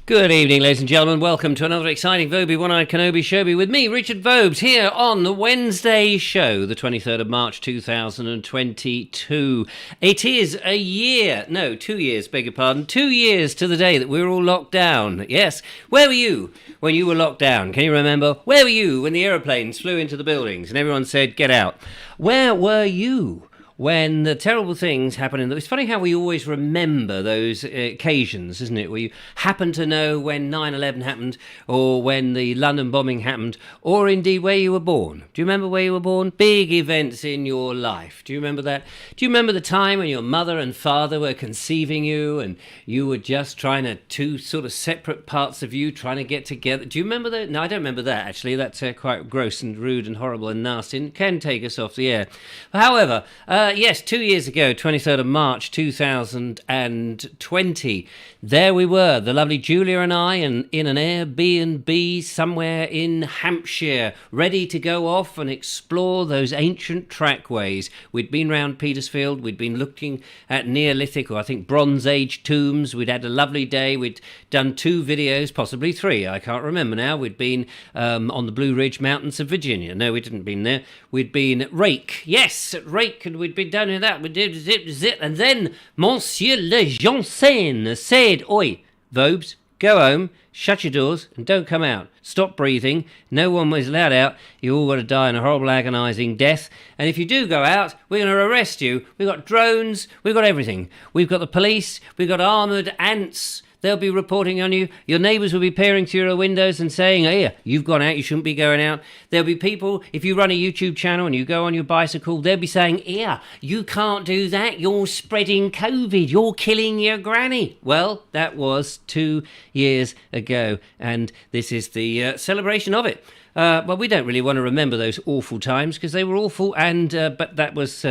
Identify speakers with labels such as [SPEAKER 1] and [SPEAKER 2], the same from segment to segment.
[SPEAKER 1] Good evening, ladies and gentlemen. Welcome to another exciting Vobie One-Eyed Kenobi Showbie with me, Richard Vobes, here on the Wednesday show, the 23rd of March 2022. It is a year, no, 2 years, beg your pardon, 2 years to the day that we were all locked down. Yes, where were you when you were locked down? Can you remember? Where were you when the aeroplanes flew into the buildings and everyone said, get out? Where were you when the terrible things happen? It's funny how we always remember those occasions, isn't it, where you happen to know when 9/11 happened, or when the London bombing happened, or indeed where you were born. Do you remember where you were born? Big events in your life. Do you remember that? Do you remember the time when your mother and father were conceiving you, and you were just trying to, two sort of separate parts of you trying to get together? Do you remember that? No, I don't remember that, actually. That's quite gross and rude and horrible and nasty, and can take us off the air. However, yes, 2 years ago, 23rd of March 2020, there we were, the lovely Julia and I, in an Airbnb somewhere in Hampshire, ready to go off and explore those ancient trackways. We'd been round Petersfield, we'd been looking at Neolithic, or I think Bronze Age tombs. We'd had a lovely day, we'd done 2 videos, possibly 3, I can't remember now. We'd been on the Blue Ridge Mountains of Virginia. No, we didn't been there. We'd been at Rake, yes, at Rake, and we'd been down in that, we did zip, and then Monsieur le Janssen said, "Oi, Vobes, go home, shut your doors, and don't come out. Stop breathing. No one was allowed out. You all got to die in a horrible, agonising death. And if you do go out, we're going to arrest you. We've got drones. We've got everything. We've got the police. We've got armoured ants. They'll be reporting on you. Your neighbours will be peering through your windows and saying, here, you've gone out, you shouldn't be going out. There'll be people, if you run a YouTube channel and you go on your bicycle, they'll be saying, here, you can't do that. You're spreading COVID. You're killing your granny. Well, that was 2 years ago, and this is the celebration of it. Well, we don't really want to remember those awful times because they were awful, and but that was,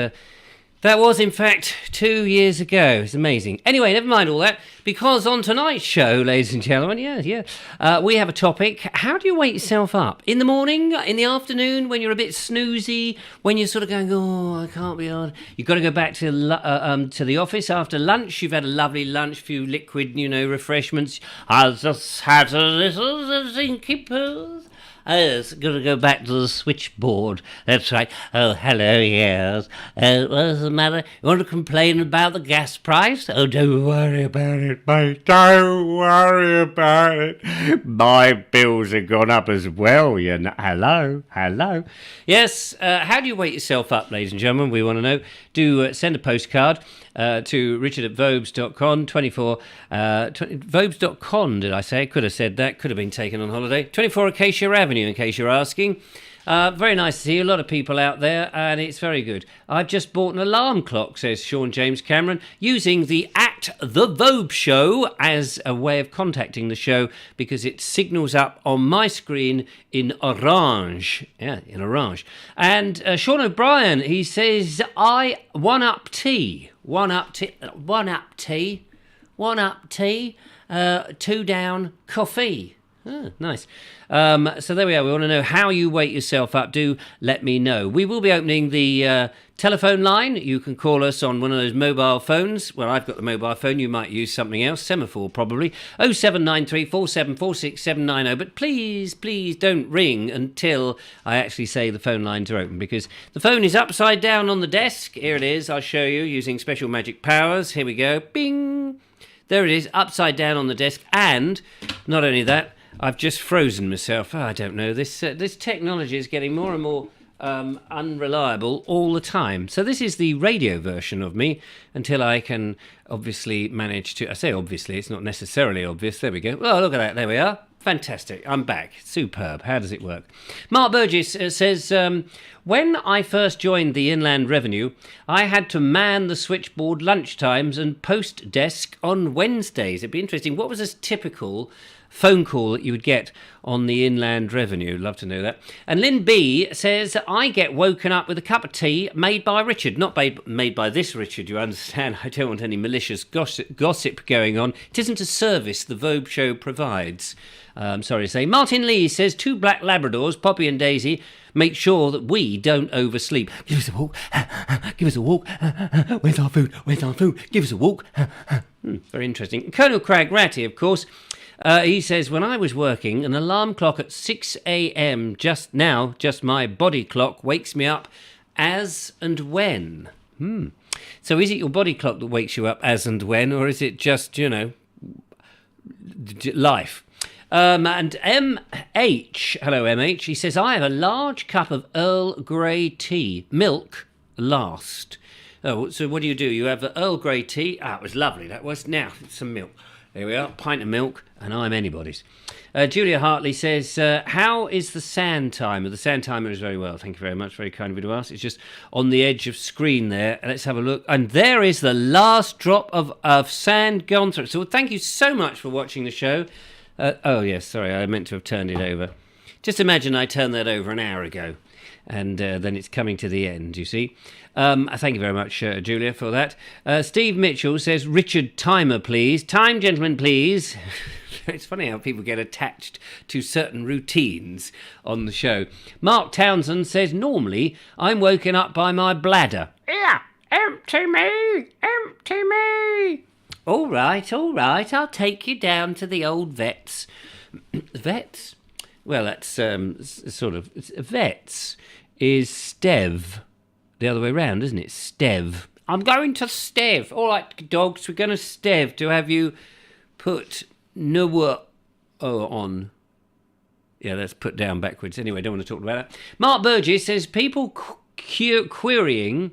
[SPEAKER 1] in fact, 2 years ago. It's amazing. Anyway, never mind all that, because on tonight's show, ladies and gentlemen, we have a topic. How do you wake yourself up? In the morning, in the afternoon, when you're a bit snoozy, when you're sort of going, oh, I can't be on. You've got to go back to the office after lunch. You've had a lovely lunch, few liquid, refreshments. I just had a little zinky poo. Yes, got to go back to the switchboard. That's right. Oh, hello, yes. What's the matter? You want to complain about the gas price? Oh, don't worry about it, mate. Don't worry about it. My bills have gone up as well, you know. Hello. Yes, how do you wake yourself up, ladies and gentlemen? We want to know. Do send a postcard to richard@vobes.com, Vobes.com, did I say? Could have said that. Could have been taken on holiday. 24 Acacia Avenue, in case you're asking. Very nice to see you. A lot of people out there, and it's very good. I've just bought an alarm clock, says Sean James Cameron, using the The Vobes Show as a way of contacting the show, because it signals up on my screen in orange. Yeah, in orange. And Sean O'Brien, he says, one up tea, 2 down coffee. Oh, nice. So there we are. We want to know how you wake yourself up. Do let me know. We will be opening the telephone line. You can call us on one of those mobile phones. Well, I've got the mobile phone. You might use something else. Semaphore, probably. 0793 4746 790. But please don't ring until I actually say the phone lines are open, because the phone is upside down on the desk. Here it is. I'll show you using special magic powers. Here we go. Bing. There it is, upside down on the desk. And not only that, I've just frozen myself. I don't know. This technology is getting more and more unreliable all the time. So this is the radio version of me until I can obviously manage to... I say obviously, it's not necessarily obvious. There we go. Oh, look at that. There we are. Fantastic. I'm back. Superb. How does it work? Mark Burgess says, when I first joined the Inland Revenue, I had to man the switchboard lunchtimes and post desk on Wednesdays. It'd be interesting. What was a typical phone call that you would get on the Inland Revenue? Love to know that. And Lynn B says, I get woken up with a cup of tea made by Richard. Not made by this Richard, you understand. I don't want any malicious gossip going on. It isn't a service the Vobes Show provides. I'm sorry to say. Martin Lee says, 2 black Labradors, Poppy and Daisy, make sure that we don't oversleep. Give us a walk. Give us a walk. Where's our food? Give us a walk. Very interesting. Colonel Crag Ratty, of course. He says, when I was working, an alarm clock at 6 a.m. just my body clock wakes me up as and when. So is it your body clock that wakes you up as and when, or is it just, life? And MH, hello MH, he says, I have a large cup of Earl Grey tea, milk last. Oh, so what do? You have the Earl Grey tea. It was lovely, that was. Now, some milk. There we are, pint of milk, and I'm anybody's. Julia Hartley says, how is the sand timer? The sand timer is very well, thank you very much, very kind of you to ask. It's just on the edge of screen there. Let's have a look. And there is the last drop of sand gone through. So thank you so much for watching the show. Oh, yes, sorry, I meant to have turned it over. Just imagine I turned that over an hour ago, and then it's coming to the end, you see. Thank you very much, Julia, for that. Steve Mitchell says, Richard Timer, please. Time, gentlemen, please. It's funny how people get attached to certain routines on the show. Mark Townsend says, normally I'm woken up by my bladder. Yeah, empty me, empty me. All right, I'll take you down to the old vets. Vets? Well, that's vets is Stev. The other way round, isn't it? Stev. I'm going to Stev. All right, dogs, we're going to Stev to have you put on. Yeah, that's put down backwards. Anyway, don't want to talk about that. Mark Burgess says people querying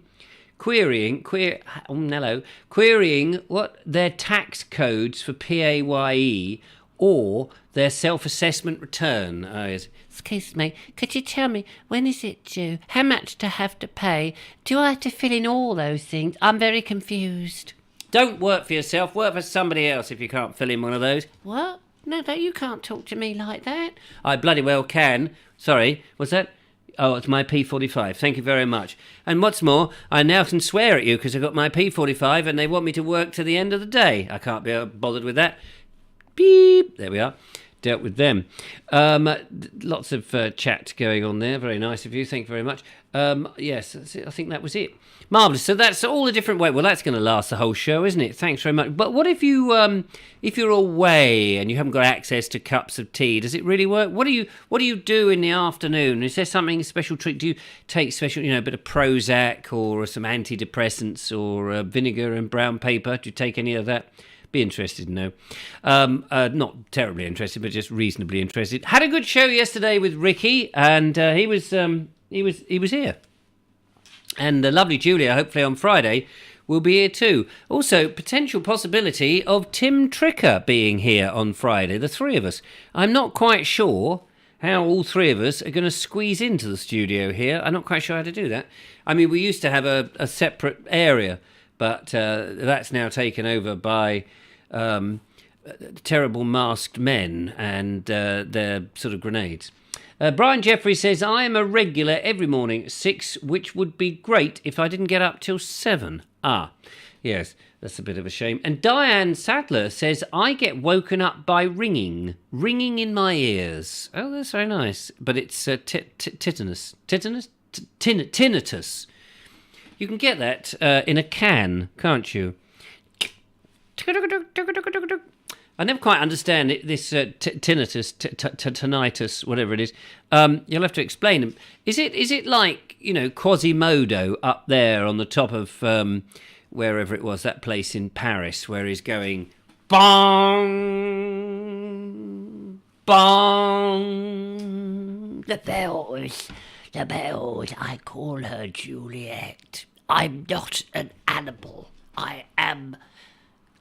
[SPEAKER 1] what their tax codes for PAYE or their self-assessment return. Oh, yes. Excuse me, could you tell me, when is it due? How much to have to pay? Do I have to fill in all those things? I'm very confused. Don't work for yourself, work for somebody else if you can't fill in one of those. What? No, you can't talk to me like that. I bloody well can. Sorry, what's that? Oh, it's my P45. Thank you very much. And what's more, I now can swear at you because I got my P45 and they want me to work to the end of the day. I can't be bothered with that. Beep. There we are. Dealt with them. Lots of chat going on there. Very nice of you. Thank you very much. Yes, that's it. I think that was it. Marvellous. So that's all the different ways. Well, that's going to last the whole show, isn't it? Thanks very much. But what if if you're away and you haven't got access to cups of tea? Does it really work? What do you do in the afternoon? Is there something special treat? Do you take special, a bit of Prozac or some antidepressants or vinegar and brown paper? Do you take any of that? Be interested to know. Not terribly interested, but just reasonably interested. Had a good show yesterday with Ricky, and he was here. And the lovely Julia, hopefully on Friday, will be here too. Also, potential possibility of Tim Tricker being here on Friday, the three of us. I'm not quite sure how all three of us are going to squeeze into the studio here. I'm not quite sure how to do that. I mean, we used to have a separate area, but that's now taken over by terrible masked men and their sort of grenades. Brian Jeffrey says, I am a regular every morning at 6, which would be great if I didn't get up till 7. Ah, yes, that's a bit of a shame. And Diane Sadler says, I get woken up by ringing in my ears. Oh, that's very nice. But it's tinnitus. You can get that in a can, can't you? I never quite understand it, this tinnitus, whatever it is. You'll have to explain them. Is it like, Quasimodo up there on the top of wherever it was, that place in Paris, where he's going, bong, bong. The bells, I call her Juliet. I'm not an animal. I am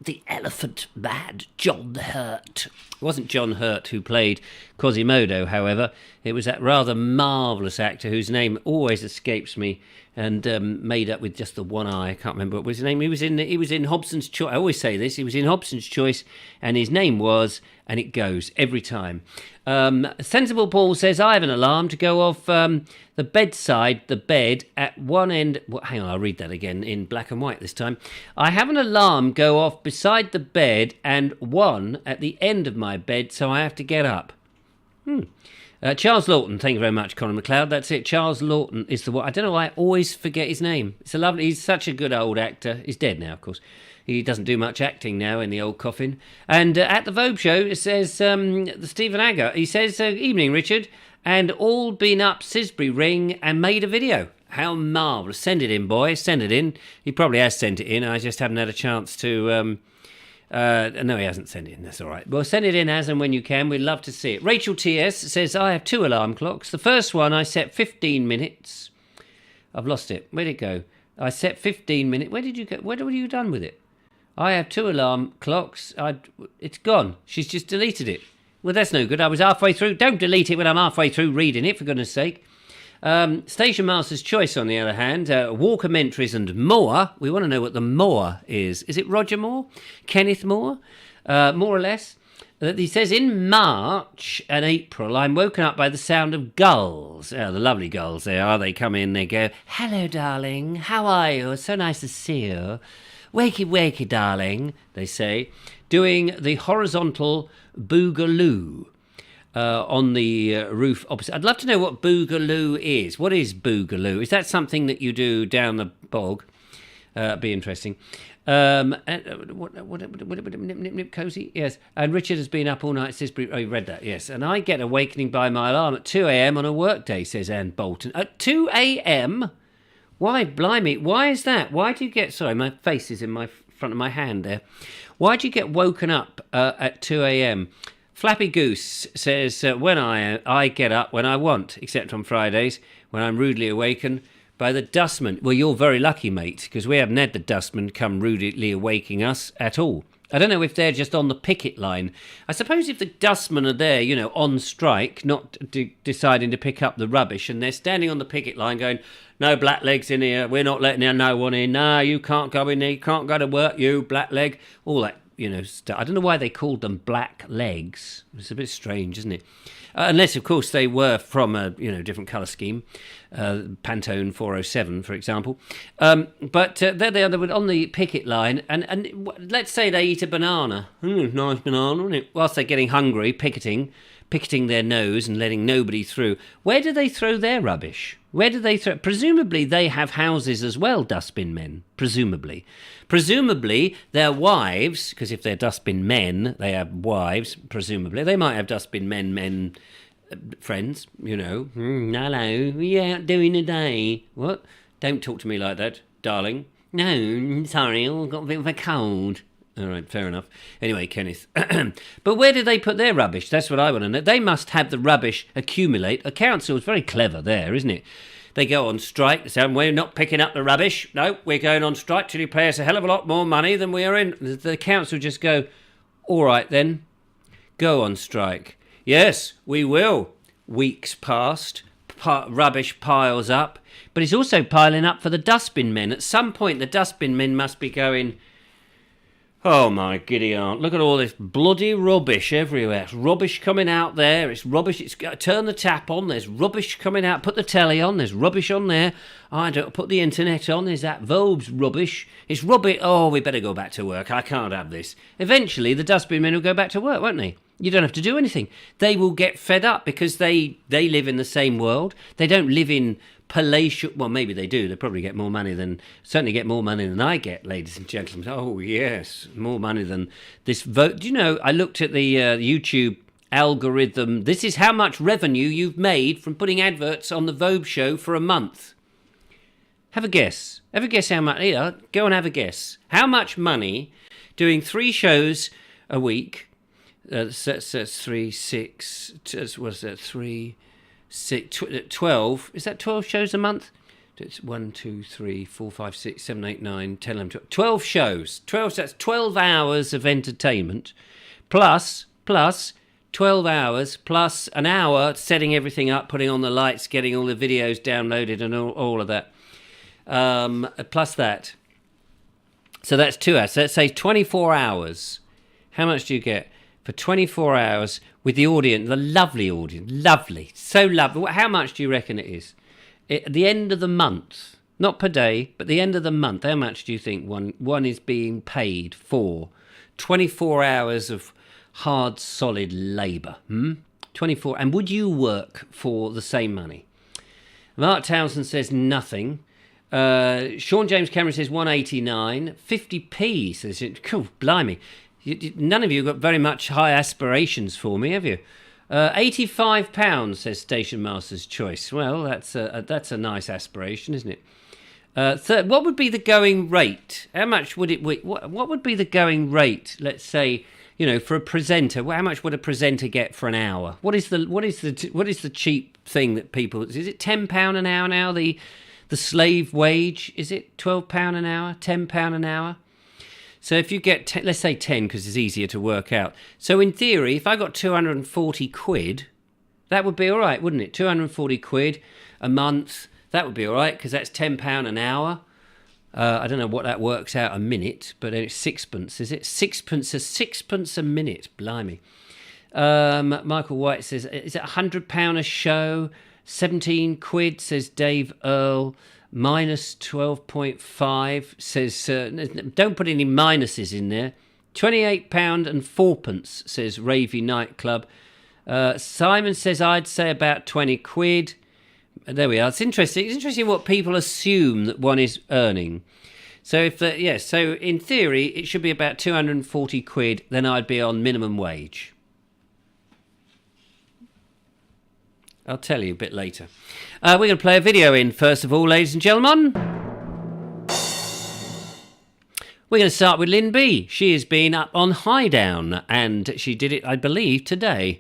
[SPEAKER 1] the elephant man, John Hurt. It wasn't John Hurt who played Quasimodo, however. It was that rather marvellous actor whose name always escapes me, and made up with just the one eye. I can't remember what was his name. He was in Hobson's Choice. I always say this. He was in Hobson's Choice, and his name was, and it goes every time. Sensible Paul says, I have an alarm to go off the bed at one end. Well, hang on, I'll read that again in black and white this time. I have an alarm go off beside the bed and one at the end of my bed, so I have to get up. Charles Lawton, thank you very much, Conor McLeod. That's it. Charles Lawton is the one. I don't know why I always forget his name. He's such a good old actor. He's dead now, of course. He doesn't do much acting now in the old coffin. And at the Vobes Show, it says, the Stephen Agger, he says, evening, Richard, and all been up Sisbury Ring and made a video. How marvellous. Send it in, boy. Send it in. He probably has sent it in. I just haven't had a chance to... no, he hasn't sent it in. That's all right. Well, send it in as and when you can. We'd love to see it. Rachel T.S. says, I have 2 alarm clocks. The first one I set 15 minutes. I've lost it. Where'd it go? I set 15 minutes. Where did you go? What were you done with it? I have 2 alarm clocks. It's gone. She's just deleted it. Well, that's no good. I was halfway through. Don't delete it when I'm halfway through reading it, for goodness sake. Station Master's Choice, on the other hand, Walkermentries and Moore. We want to know what the Moore is. Is it Roger Moore? Kenneth Moore? More or less. He says, in March and April, I'm woken up by the sound of gulls. Oh, the lovely gulls they are. They come in, they go, hello, darling. How are you? So nice to see you. Wakey, wakey, darling, they say, doing the horizontal boogaloo. On the roof opposite. I'd love to know what boogaloo is. What is boogaloo? Is that something that you do down the bog? Be interesting. Nip cozy? Yes. And Richard has been up all night. Oh, you read that? Yes. And I get awakening by my alarm at 2 a.m. on a work day, says Anne Bolton. At 2 a.m.? Why, blimey? Why is that? Why do you get... Sorry, my face is in my front of my hand there. Why do you get woken up at 2 a.m.? Flappy Goose says, when I get up when I want, except on Fridays, when I'm rudely awakened by the dustman. Well, you're very lucky, mate, because we haven't had the dustman come rudely awaking us at all. I don't know if they're just on the picket line. I suppose if the dustmen are there, on strike, not deciding to pick up the rubbish, and they're standing on the picket line going, no blacklegs in here, we're not letting no one in, no, you can't go in there, you can't go to work, you blackleg, all that. Stuff. I don't know why they called them black legs. It's a bit strange, isn't it? Unless, of course, they were from a different colour scheme, Pantone 407, for example. But there they are on the picket line, and let's say they eat a banana. Nice banana, isn't it? Whilst they're getting hungry, picketing their nose and letting nobody through. Where do they throw their rubbish? Where do they throw? Presumably they have houses as well, dustbin men. Presumably their wives, because if they're dustbin men, they have wives. Presumably they might have dustbin men friends. Hello, what are you out doing today? What? Don't talk to me like that, darling. No, sorry, I've got a bit of a cold. All right, fair enough. Anyway, Kenneth. But where do they put their rubbish? That's what I want to know. They must have the rubbish accumulate. A council is very clever there, isn't it? They go on strike. They say, we're not picking up the rubbish. No, we're going on strike till you pay us a hell of a lot more money than we are in. The council just go, all right then, go on strike. Yes, we will. Weeks passed. Rubbish piles up. But it's also piling up for the dustbin men. At some point, the dustbin men must be going... Oh my giddy aunt, look at all this bloody rubbish everywhere. It's rubbish coming out there, it's rubbish, turn the tap on, there's rubbish coming out, put the telly on, there's rubbish on there. I don't put the internet on, there's that Vobes rubbish. It's rubbish, oh, we better go back to work, I can't have this. Eventually the dustbin men will go back to work, won't they? You don't have to do anything. They will get fed up because they live in the same world. They don't live in palatial... Well, maybe they do. They probably get more money than... Certainly get more money than I get, ladies and gentlemen. Oh, yes. More money than this vote. Do you know, I looked at the YouTube algorithm. This is how much revenue you've made from putting adverts on the Vobes Show for a month. Have a guess. Have a guess how much... Yeah, go and have a guess. How much money doing 3 shows a week... that's 3, 6... What's that? 3... 6, 12. Is that 12 shows a month? It's 1, 2, 3, 4, 5, 6, 7, 8, 9, 10, 11, 12 shows. 12, that's 12 hours of entertainment plus 12 hours plus an hour setting everything up, putting on the lights, getting all the videos downloaded and all of that. Plus that. So that's 2 hours. So let's say 24 hours. How much do you get for 24 hours with the audience, the lovely audience? Lovely. So lovely. How much do you reckon it is? At the end of the month, not per day, but the end of the month, how much do you think one is being paid for 24 hours of hard, solid labour? 24. And would you work for the same money? Mark Townsend says nothing. Sean James Cameron says 189. 50p says, cool, blimey. None of you got very much high aspirations for me, have you? £85 says Station Master's Choice. Well, that's a nice aspiration, isn't it? Third, what would be the going rate? How much would it? What would be the going rate? Let's say, for a presenter. How much would a presenter get for an hour? What is the cheap thing that people? Is it £10 an hour now? The slave wage, is it £12 an hour? £10 an hour? So if you get, let's say 10, because it's easier to work out. So in theory, if I got 240 quid, that would be all right, wouldn't it? 240 quid a month, that would be all right, because that's £10 an hour. I don't know what that works out a minute, but it's sixpence, is it? Sixpence a minute, blimey. Michael White says, is it £100 a show? 17 quid, says Dave Earl. Minus 12.5 says, don't put any minuses in there. £28 and 4pence, says Ravy Nightclub. Simon says, I'd say about 20 quid. There we are. It's interesting. It's interesting what people assume that one is earning. So so in theory, it should be about 240 quid. Then I'd be on minimum wage. I'll tell you a bit later. We're going to play a video in, first of all, ladies and gentlemen. We're going to start with Lynn B. She has been up on High Down, and she did it, I believe, today.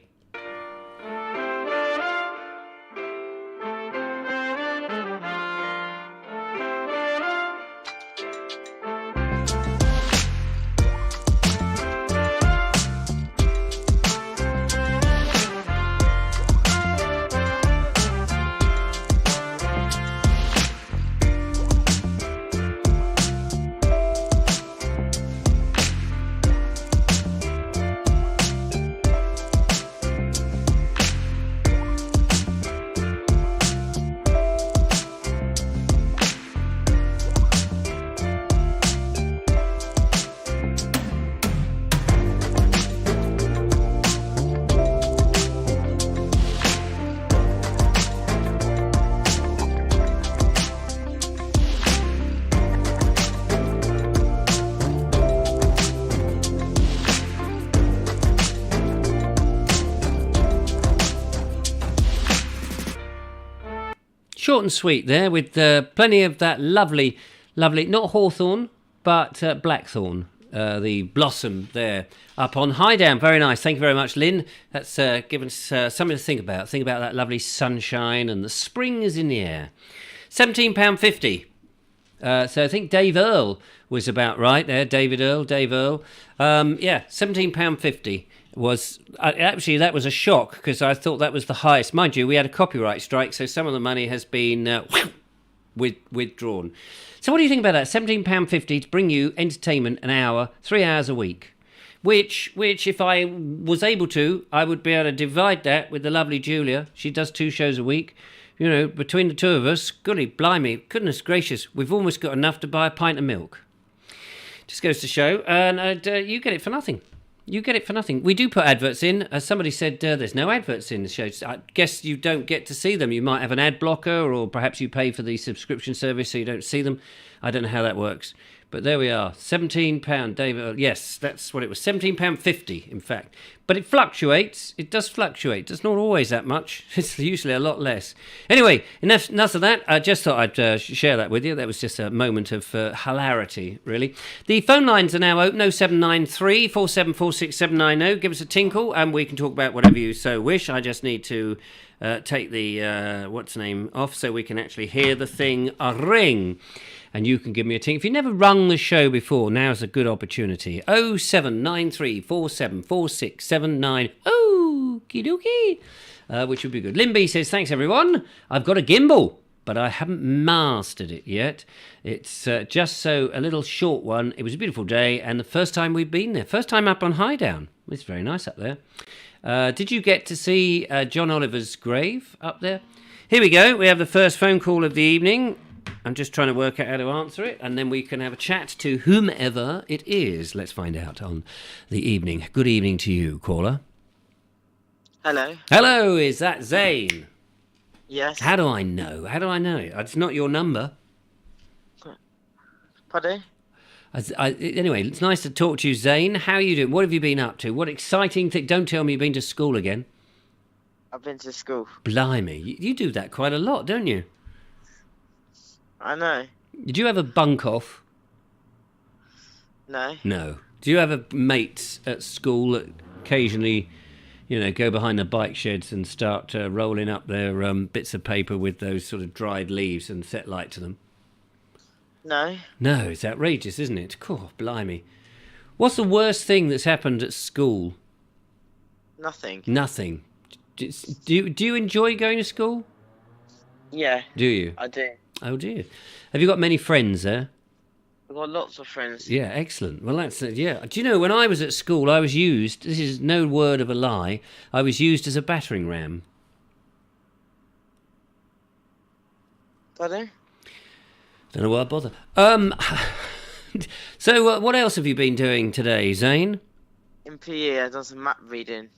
[SPEAKER 1] Short and sweet there, with plenty of that lovely, not hawthorn, but blackthorn, the blossom there up on High Down. Very nice. Thank you very much, Lynn. That's given us something to think about. Think about that lovely sunshine and the spring is in the air. £17.50. So I think Dave Earl was about right there. Dave Earl. £17.50. Was actually, that was a shock, because I thought that was the highest. Mind you, we had a copyright strike, so some of the money has been withdrawn. So what do you think about that? £17.50 to bring you entertainment an hour, 3 hours a week, which if I was able to, I would be able to divide that with the lovely Julia. She does 2 shows a week. Between the two of us, golly blimey, goodness gracious, we've almost got enough to buy a pint of milk. Just goes to show, and you get it for nothing. You get it for nothing. We do put adverts in. As somebody said, there's no adverts in the show. I guess you don't get to see them. You might have an ad blocker, or perhaps you pay for the subscription service so you don't see them. I don't know how that works. But there we are. £17, David. Yes, that's what it was. £17.50, in fact. But it fluctuates. It does fluctuate. It's not always that much. It's usually a lot less. Anyway, enough of that. I just thought I'd share that with you. That was just a moment of hilarity, really. The phone lines are now open. 0793 4746 790. Give us a tinkle and we can talk about whatever you so wish. I just need to take the off so we can actually hear the thing ring. And you can give me a tinkle. If you've never rung the show before, now's a good opportunity. 0793 4746 790. Okie dokie. Which would be good. Lynn B says, thanks everyone. I've got a gimbal, but I haven't mastered it yet. It's just so a little short one. It was a beautiful day, and the first time we've been there. First time up on High Down. It's very nice up there. Did you get to see John Oliver's grave up there? Here we go. We have the first phone call of the evening. I'm just trying to work out how to answer it, and then we can have a chat to whomever it is. Let's find out on the evening. Good evening to you, caller.
[SPEAKER 2] Hello.
[SPEAKER 1] Hello, is that Zane?
[SPEAKER 2] Yes.
[SPEAKER 1] How do I know? It's not your number.
[SPEAKER 2] Pardon?
[SPEAKER 1] Anyway, it's nice to talk to you, Zane. How are you doing? What have you been up to? What exciting thing? Don't tell me you've been to school again.
[SPEAKER 2] I've been to school.
[SPEAKER 1] Blimey, you do that quite a lot, don't you?
[SPEAKER 2] I know.
[SPEAKER 1] Did you ever bunk off?
[SPEAKER 2] No.
[SPEAKER 1] No. Do you have a mates at school that occasionally, go behind the bike sheds and start rolling up their bits of paper with those sort of dried leaves and set light to them?
[SPEAKER 2] No.
[SPEAKER 1] No, it's outrageous, isn't it? Cool, blimey. What's the worst thing that's happened at school?
[SPEAKER 2] Nothing.
[SPEAKER 1] Nothing. Do you enjoy going to school?
[SPEAKER 2] Yeah.
[SPEAKER 1] Do you?
[SPEAKER 2] I do.
[SPEAKER 1] Oh, do you? Have you got many friends there?
[SPEAKER 2] I've got lots of friends.
[SPEAKER 1] Yeah, excellent. Well, that's yeah. Do you know, when I was at school, I was used, this is no word of a lie, I was used as a battering ram.
[SPEAKER 2] Pardon?
[SPEAKER 1] Don't know why I bother. So, what else have you been doing today, Zane?
[SPEAKER 2] In PE, I've done some map reading.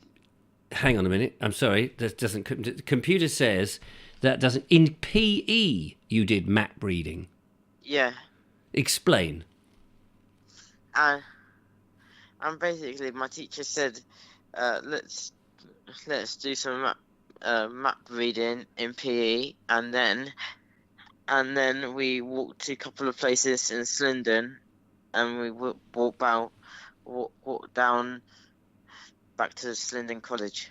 [SPEAKER 1] Hang on a minute. I'm sorry. That doesn't. The computer says that doesn't. In PE, you did map reading.
[SPEAKER 2] Yeah.
[SPEAKER 1] Explain.
[SPEAKER 2] And basically, my teacher said, let's do some map reading in PE, and then we walked to a couple of places in Slindon, and we walked down back to Slindon College.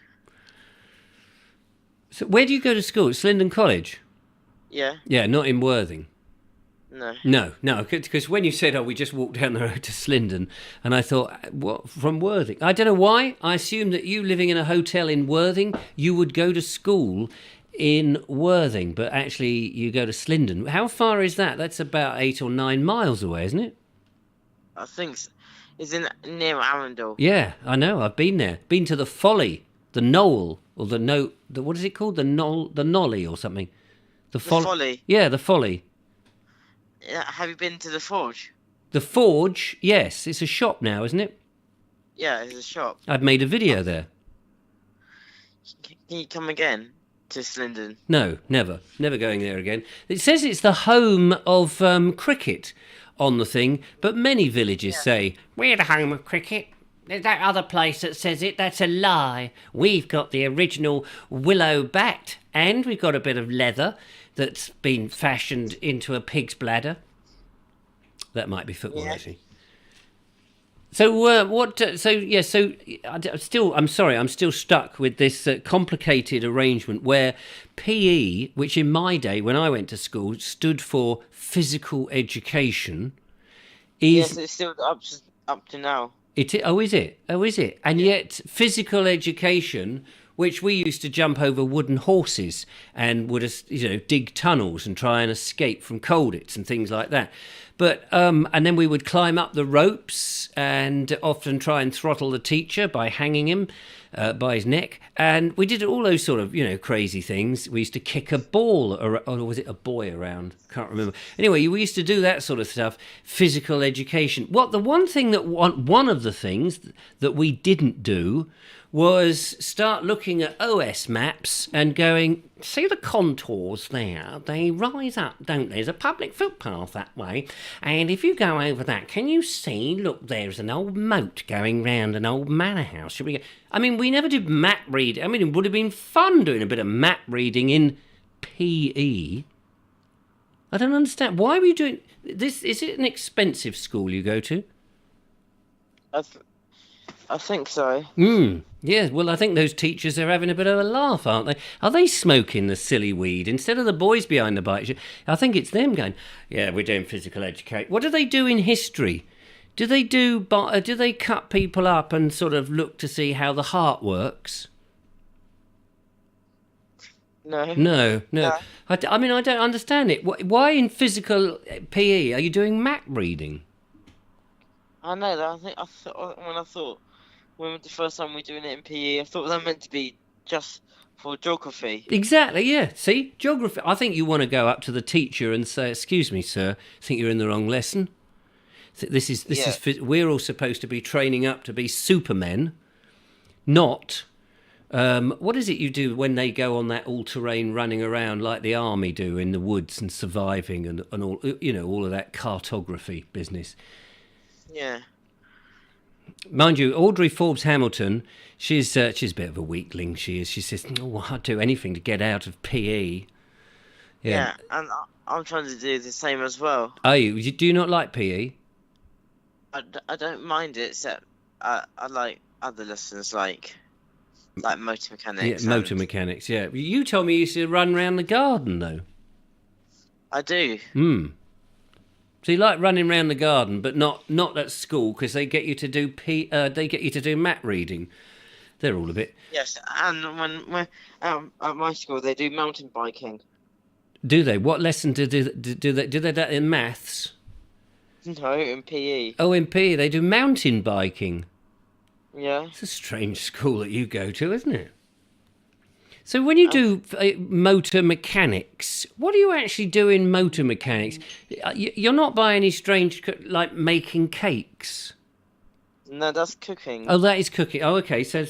[SPEAKER 1] So, where do you go to school? Slindon College?
[SPEAKER 2] Yeah.
[SPEAKER 1] Yeah, not in Worthing.
[SPEAKER 2] No.
[SPEAKER 1] No, because when you said, we just walked down the road to Slindon, and I thought, what, from Worthing? I don't know why. I assumed that you living in a hotel in Worthing, you would go to school in Worthing, but actually you go to Slindon. How far is that? That's about 8 or 9 miles away, isn't it?
[SPEAKER 2] I think it's near Arundel.
[SPEAKER 1] Yeah, I know. I've been there. Been to the Folly, the Knoll, or the what is it called? The Nolly or something.
[SPEAKER 2] The Folly.
[SPEAKER 1] Yeah, the Folly.
[SPEAKER 2] Have you been to the Forge?
[SPEAKER 1] The Forge, yes. It's a shop now, isn't it?
[SPEAKER 2] Yeah, it's a shop.
[SPEAKER 1] I've made a video there.
[SPEAKER 2] Can you come again to Slindon?
[SPEAKER 1] No, never. Never going there again. It says it's the home of cricket on the thing, but many villages say, we're the home of cricket. There's that other place that says it. That's a lie. We've got the original willow bat, and we've got a bit of leather that's been fashioned into a pig's bladder. That might be football, actually. So I'm sorry, I'm still stuck with this complicated arrangement where PE, which in my day when I went to school stood for physical education, is
[SPEAKER 2] yes, it's still up to now.
[SPEAKER 1] Is it? And yet physical education, which we used to jump over wooden horses and would dig tunnels and try and escape from coldits and things like that. But and then we would climb up the ropes and often try and throttle the teacher by hanging him by his neck. And we did all those sort of crazy things. We used to kick a ball, or was it a boy around? Can't remember. Anyway, we used to do that sort of stuff. Physical education. One of the things that we didn't do was start looking at OS maps and going, see the contours there? They rise up, don't they? There's a public footpath that way. And if you go over that, can you see, look, there's an old moat going round an old manor house. Should we go? I mean, we never did map reading. I mean, it would have been fun doing a bit of map reading in PE. I don't understand. Why were you doing this? Is it an expensive school you go to?
[SPEAKER 2] I think so.
[SPEAKER 1] Yeah, well, I think those teachers are having a bit of a laugh, aren't they? Are they smoking the silly weed? Instead of the boys behind the bike, I think it's them going, yeah, we're doing physical education. What do they do in history? Do they cut people up and sort of look to see how the heart works?
[SPEAKER 2] No.
[SPEAKER 1] I mean, I don't understand it. Why in physical PE are you doing map reading?
[SPEAKER 2] I know that. When the first time we were doing it in PE, I thought that meant to be just for geography.
[SPEAKER 1] Exactly, yeah. See, geography. I think you want to go up to the teacher and say, "Excuse me, sir, I think you're in the wrong lesson. This is we're all supposed to be training up to be supermen, not What is it you do when they go on that all-terrain running around like the army do in the woods and surviving and all, all of that cartography business?
[SPEAKER 2] Yeah.
[SPEAKER 1] Mind you, Audrey Forbes Hamilton, she's a bit of a weakling. She is. She says, "Oh, I'd do anything to get out of PE."
[SPEAKER 2] Yeah, and I'm trying to do the same as well.
[SPEAKER 1] Are you? Do you not like PE?
[SPEAKER 2] I don't mind it, except I like other lessons like motor mechanics.
[SPEAKER 1] Yeah, motor mechanics. Yeah, you told me you used to run around the garden though.
[SPEAKER 2] I do.
[SPEAKER 1] So you like running around the garden, but not at school because they get you to do they get you to do map reading. They're all a bit.
[SPEAKER 2] Yes, and when at my school they do mountain biking.
[SPEAKER 1] Do they? What lesson do they do that in maths?
[SPEAKER 2] No, in PE.
[SPEAKER 1] Oh, in PE they do mountain biking.
[SPEAKER 2] Yeah.
[SPEAKER 1] It's a strange school that you go to, isn't it? So when you do motor mechanics, what do you actually do in motor mechanics? You're not by any strange, like making cakes?
[SPEAKER 2] No, that's cooking.
[SPEAKER 1] Oh, that is cooking. Oh, okay. So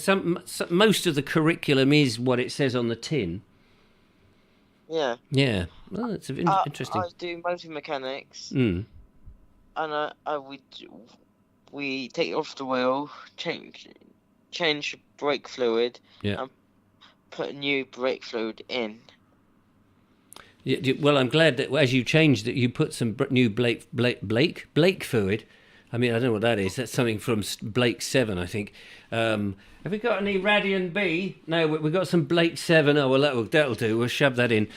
[SPEAKER 1] most of the curriculum is what it says on the tin.
[SPEAKER 2] Yeah.
[SPEAKER 1] Yeah. Well, it's interesting.
[SPEAKER 2] I do motor mechanics.
[SPEAKER 1] Mm.
[SPEAKER 2] And we take it off the wheel, change brake fluid, and put new brake fluid in.
[SPEAKER 1] Yeah, well, I'm glad that as you changed it, you put some new Blake fluid. I mean, I don't know what that is. That's something from Blake 7, I think. Have we got any Radian B? No, we've got some Blake 7. Oh, well, that'll do. We'll shove that in.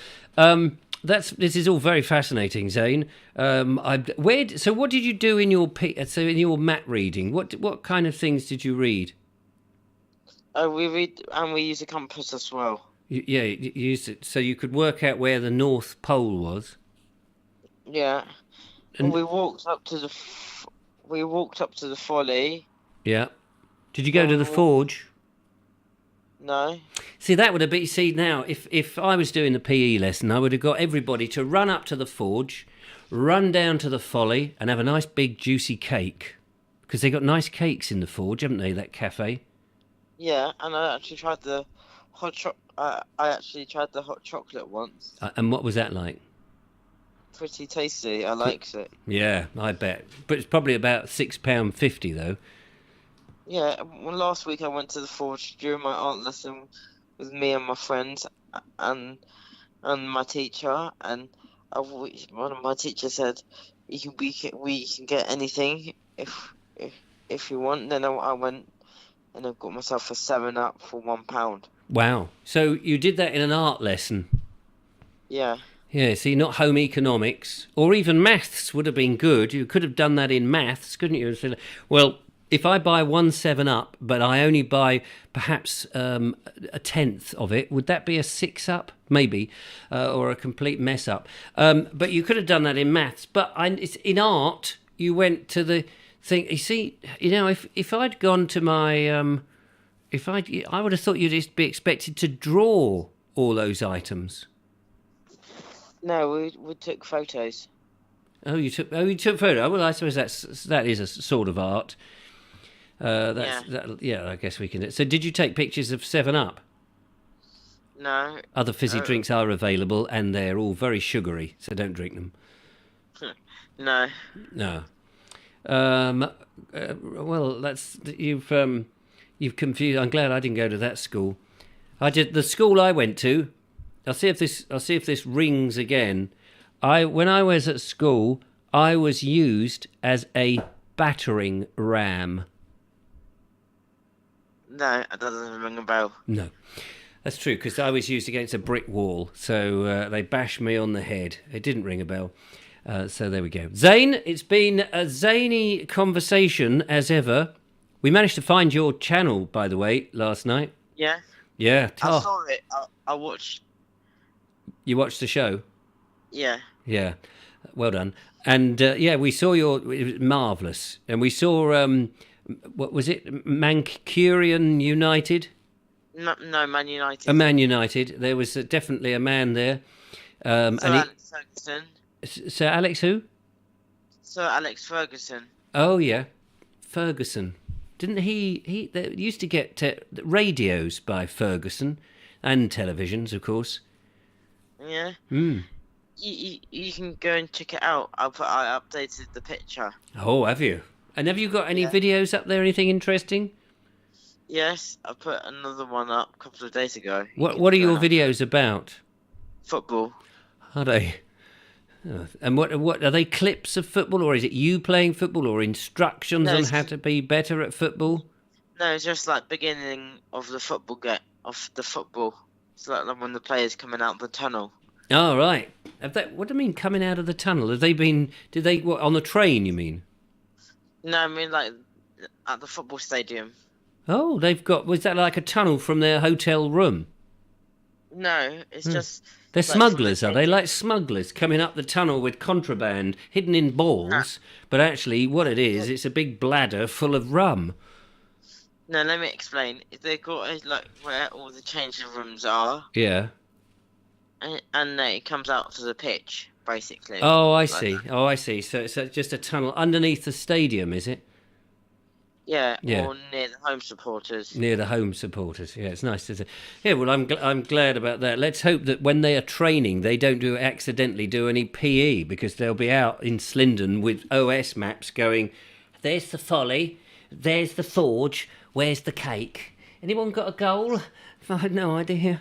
[SPEAKER 1] This is all very fascinating, Zane. So what did you do in your map reading? What kind of things did you read?
[SPEAKER 2] We read and we use a compass as well.
[SPEAKER 1] You used it so you could work out where the North Pole was.
[SPEAKER 2] Yeah, and we walked up to the folly.
[SPEAKER 1] Yeah. Did you go to the forge?
[SPEAKER 2] No.
[SPEAKER 1] See, that would have been... See, now, if I was doing the PE lesson, I would have got everybody to run up to the forge, run down to the folly, and have a nice big juicy cake. Because they got nice cakes in the forge, haven't they, that cafe?
[SPEAKER 2] Yeah, and I actually tried the hot chocolate once.
[SPEAKER 1] And what was that like?
[SPEAKER 2] Pretty tasty. I liked it.
[SPEAKER 1] Yeah, I bet. But it's probably about £6.50, though.
[SPEAKER 2] Yeah, last week I went to the forge during my art lesson with me and my friends and my teacher, and one of my teachers said we can get anything if you want. Then I went and I got myself a 7-Up for £1.
[SPEAKER 1] Wow! So you did that in an art lesson?
[SPEAKER 2] Yeah.
[SPEAKER 1] Yeah. See, not home economics or even maths would have been good. You could have done that in maths, couldn't you? Well. If I buy 1 7-Up, but I only buy perhaps a tenth of it, would that be a 6-Up? Maybe, or a complete mess up. But you could have done that in maths. But it's in art, you went to the thing. You see, if I'd gone to my, I would have thought you'd just be expected to draw all those items. No,
[SPEAKER 2] we took photos.
[SPEAKER 1] You took photo. Well, I suppose that is a sort of art. I guess we can do it. So did you take pictures of 7-Up?
[SPEAKER 2] No.
[SPEAKER 1] Other fizzy drinks are available and they're all very sugary, so don't drink them.
[SPEAKER 2] No.
[SPEAKER 1] Well, you've confused. I'm glad I didn't go to that school. The school I went to. I'll see if this rings again. When I was at school, I was used as a battering ram.
[SPEAKER 2] No, that doesn't ring a bell.
[SPEAKER 1] No, that's true, because I was used against a brick wall, so they bashed me on the head. It didn't ring a bell. So there we go. Zane, it's been a zany conversation as ever. We managed to find your channel, by the way, last night.
[SPEAKER 2] Yeah?
[SPEAKER 1] Yeah.
[SPEAKER 2] I saw it. I watched.
[SPEAKER 1] You watched the show?
[SPEAKER 2] Yeah.
[SPEAKER 1] Yeah. Well done. And, we saw it was marvellous. And we saw... what was it? Mancunian United?
[SPEAKER 2] No, Man United.
[SPEAKER 1] Man United. There was definitely a man there.
[SPEAKER 2] Alex Ferguson.
[SPEAKER 1] Sir Alex who?
[SPEAKER 2] Sir Alex Ferguson.
[SPEAKER 1] Oh, yeah. Ferguson. Didn't he they used to get radios by Ferguson and televisions, of course.
[SPEAKER 2] Yeah.
[SPEAKER 1] Hmm.
[SPEAKER 2] You can go and check it out. I updated the picture.
[SPEAKER 1] Oh, have you? And have you got any
[SPEAKER 2] Yeah.
[SPEAKER 1] videos up there? Anything interesting?
[SPEAKER 2] Yes, I put another one up a couple of days ago.
[SPEAKER 1] What are your videos about?
[SPEAKER 2] Football.
[SPEAKER 1] Are they? Oh, and what are they? Clips of football, or is it you playing football, or instructions
[SPEAKER 2] No,
[SPEAKER 1] on
[SPEAKER 2] it's
[SPEAKER 1] how to be better at football?
[SPEAKER 2] No, it's just like beginning of the football It's like when the players coming out the tunnel.
[SPEAKER 1] Oh, right. What do you mean coming out of the tunnel? Have they been? Did they on the train? You mean?
[SPEAKER 2] No, I mean like at the football stadium.
[SPEAKER 1] Oh, they've got. Was that like a tunnel from their hotel room?
[SPEAKER 2] No, it's just.
[SPEAKER 1] They're
[SPEAKER 2] like,
[SPEAKER 1] smugglers, are they? Like smugglers coming up the tunnel with contraband hidden in balls, but actually what it is, it's a big bladder full of rum.
[SPEAKER 2] No, let me explain. They've got like where all the changing rooms are,
[SPEAKER 1] Yeah.
[SPEAKER 2] and it comes out to the pitch, basically.
[SPEAKER 1] Oh, I
[SPEAKER 2] Like
[SPEAKER 1] see.
[SPEAKER 2] that.
[SPEAKER 1] Oh, I see. So it's just a tunnel underneath the stadium, is it?
[SPEAKER 2] Yeah,
[SPEAKER 1] Yeah.
[SPEAKER 2] or near the home supporters.
[SPEAKER 1] Near the home supporters. Yeah, it's nice to see. Yeah, well, I'm glad about that. Let's hope that when they are training, they don't accidentally do any PE, because they'll be out in Slindon with OS maps going, there's the Folly, there's the Forge, where's the cake? Anyone got a goal? I had no idea.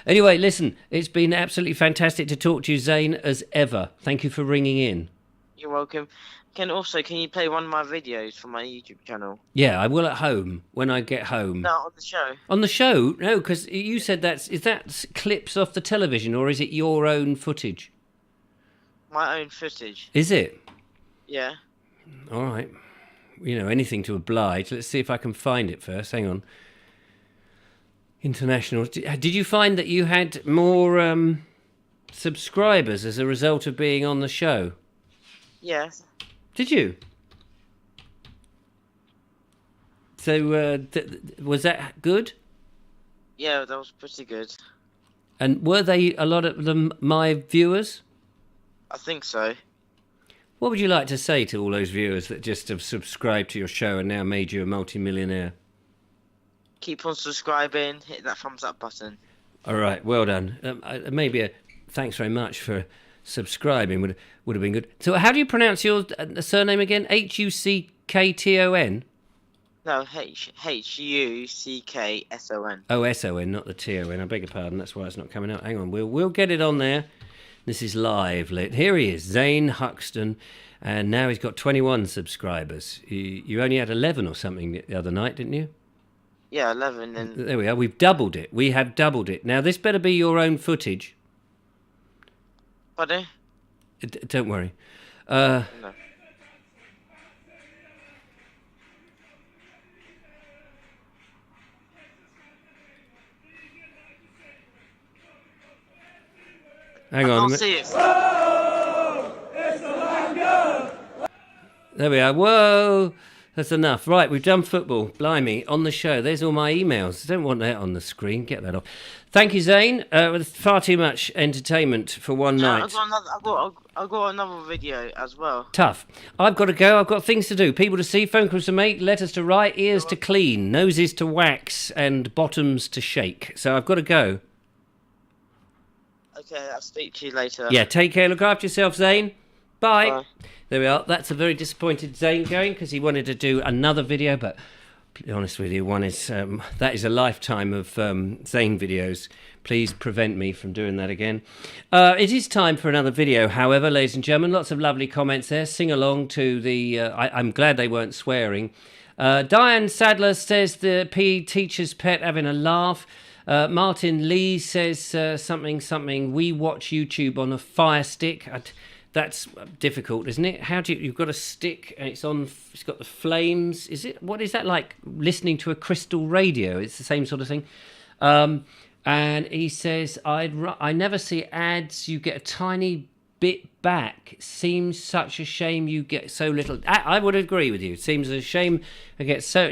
[SPEAKER 1] Anyway, listen, it's been absolutely fantastic to talk to you, Zane, as ever. Thank you for ringing in.
[SPEAKER 2] You're welcome. Can you play one of my videos for my YouTube channel?
[SPEAKER 1] Yeah, I will at home, when I get home.
[SPEAKER 2] No, on the show.
[SPEAKER 1] On the show? No, because you said is that clips off the television, or is it your own footage?
[SPEAKER 2] My own footage.
[SPEAKER 1] Is it?
[SPEAKER 2] Yeah.
[SPEAKER 1] All right. You know, anything to oblige. Let's see if I can find it first. Hang on. International. Did you find that you had more subscribers as a result of being on the show?
[SPEAKER 2] Yes.
[SPEAKER 1] Did you? So, was that good?
[SPEAKER 2] Yeah, that was pretty good.
[SPEAKER 1] And were they, a lot of them, my viewers?
[SPEAKER 2] I think so.
[SPEAKER 1] What would you like to say to all those viewers that just have subscribed to your show and now made you a multi-millionaire?
[SPEAKER 2] Keep on subscribing. Hit that thumbs up button.
[SPEAKER 1] All right, well done. Maybe a thanks very much for subscribing would have been good. So how do you pronounce your surname again? Huckton?
[SPEAKER 2] No, Huckson.
[SPEAKER 1] Oh, S-O-N, not the T-O-N. I beg your pardon. That's why it's not coming out. Hang on, we'll get it on there. This is live lit. Here he is, Zane Huckton, and now he's got 21 subscribers. You only had 11 or something the other night, didn't you?
[SPEAKER 2] Yeah, 11. And
[SPEAKER 1] There we are. We've doubled it. We have doubled it. Now, this better be your own footage.
[SPEAKER 2] pardon?
[SPEAKER 1] Don't worry.
[SPEAKER 2] No.
[SPEAKER 1] Hang on a
[SPEAKER 2] I'll
[SPEAKER 1] minute.
[SPEAKER 2] see it.
[SPEAKER 1] There we are. Whoa! That's enough. Right, we've done football. Blimey, on the show. There's all my emails. I don't want that on the screen. Get that off. Thank you, Zane. With far too much entertainment for one night.
[SPEAKER 2] I've got another video as well.
[SPEAKER 1] Tough. I've got to go. I've got things to do. People to see, phone calls to make, letters to write, ears to clean, noses to wax, and bottoms to shake. So I've got to go.
[SPEAKER 2] Okay, I'll speak to you later.
[SPEAKER 1] Yeah, take care. Look after yourself, Zane. Bye.
[SPEAKER 2] Bye.
[SPEAKER 1] There we are. That's a very disappointed Zane going, because he wanted to do another video, but to be honest with you, that is a lifetime of Zane videos. Please prevent me from doing that again. It is time for another video, however, ladies and gentlemen. Lots of lovely comments there. Sing along to the... I'm glad they weren't swearing. Diane Sadler says the PE teacher's pet having a laugh. Martin Lee says something. We watch YouTube on a Fire Stick. That's difficult, isn't it? You've got a stick and it's got the flames. What is that like? Listening to a crystal radio? It's the same sort of thing. And he says, I never see ads. You get a tiny bit back. Seems such a shame you get so little. I would agree with you. It seems a shame I get so,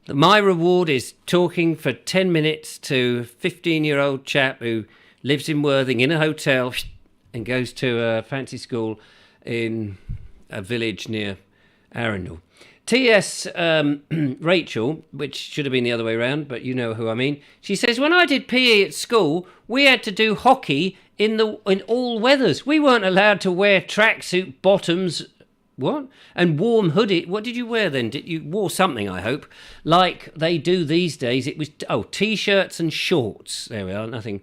[SPEAKER 1] my reward is talking for 10 minutes to a 15-year-old chap who lives in Worthing in a hotel and goes to a fancy school in a village near Arundel. T.S. Rachel, which should have been the other way around, but you know who I mean. She says, when I did PE at school, we had to do hockey in all weathers. We weren't allowed to wear tracksuit bottoms. What? And warm hoodie. What did you wear then? Did you wore something, I hope, like they do these days? It was t-shirts and shorts. There we are. Nothing.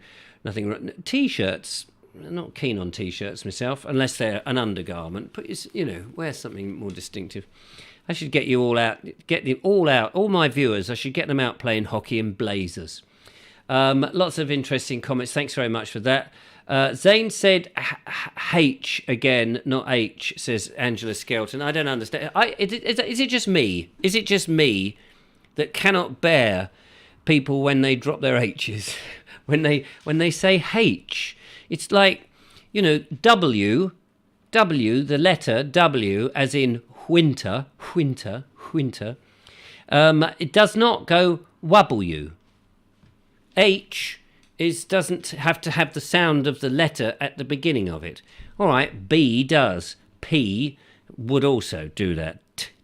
[SPEAKER 1] T-shirts. I'm not keen on t-shirts myself, unless they're an undergarment. But wear something more distinctive. I should get you all out. Get them all out. All my viewers. I should get them out playing hockey in blazers. Lots of interesting comments. Thanks very much for that. Zane said H again, not H, says Angela Skelton. I don't understand. Is it just me? Is it just me that cannot bear people when they drop their H's? when they say H, it's like, W, the letter W, as in winter. It does not go W. H doesn't have to have the sound of the letter at the beginning of it. All right, B does. P would also do that.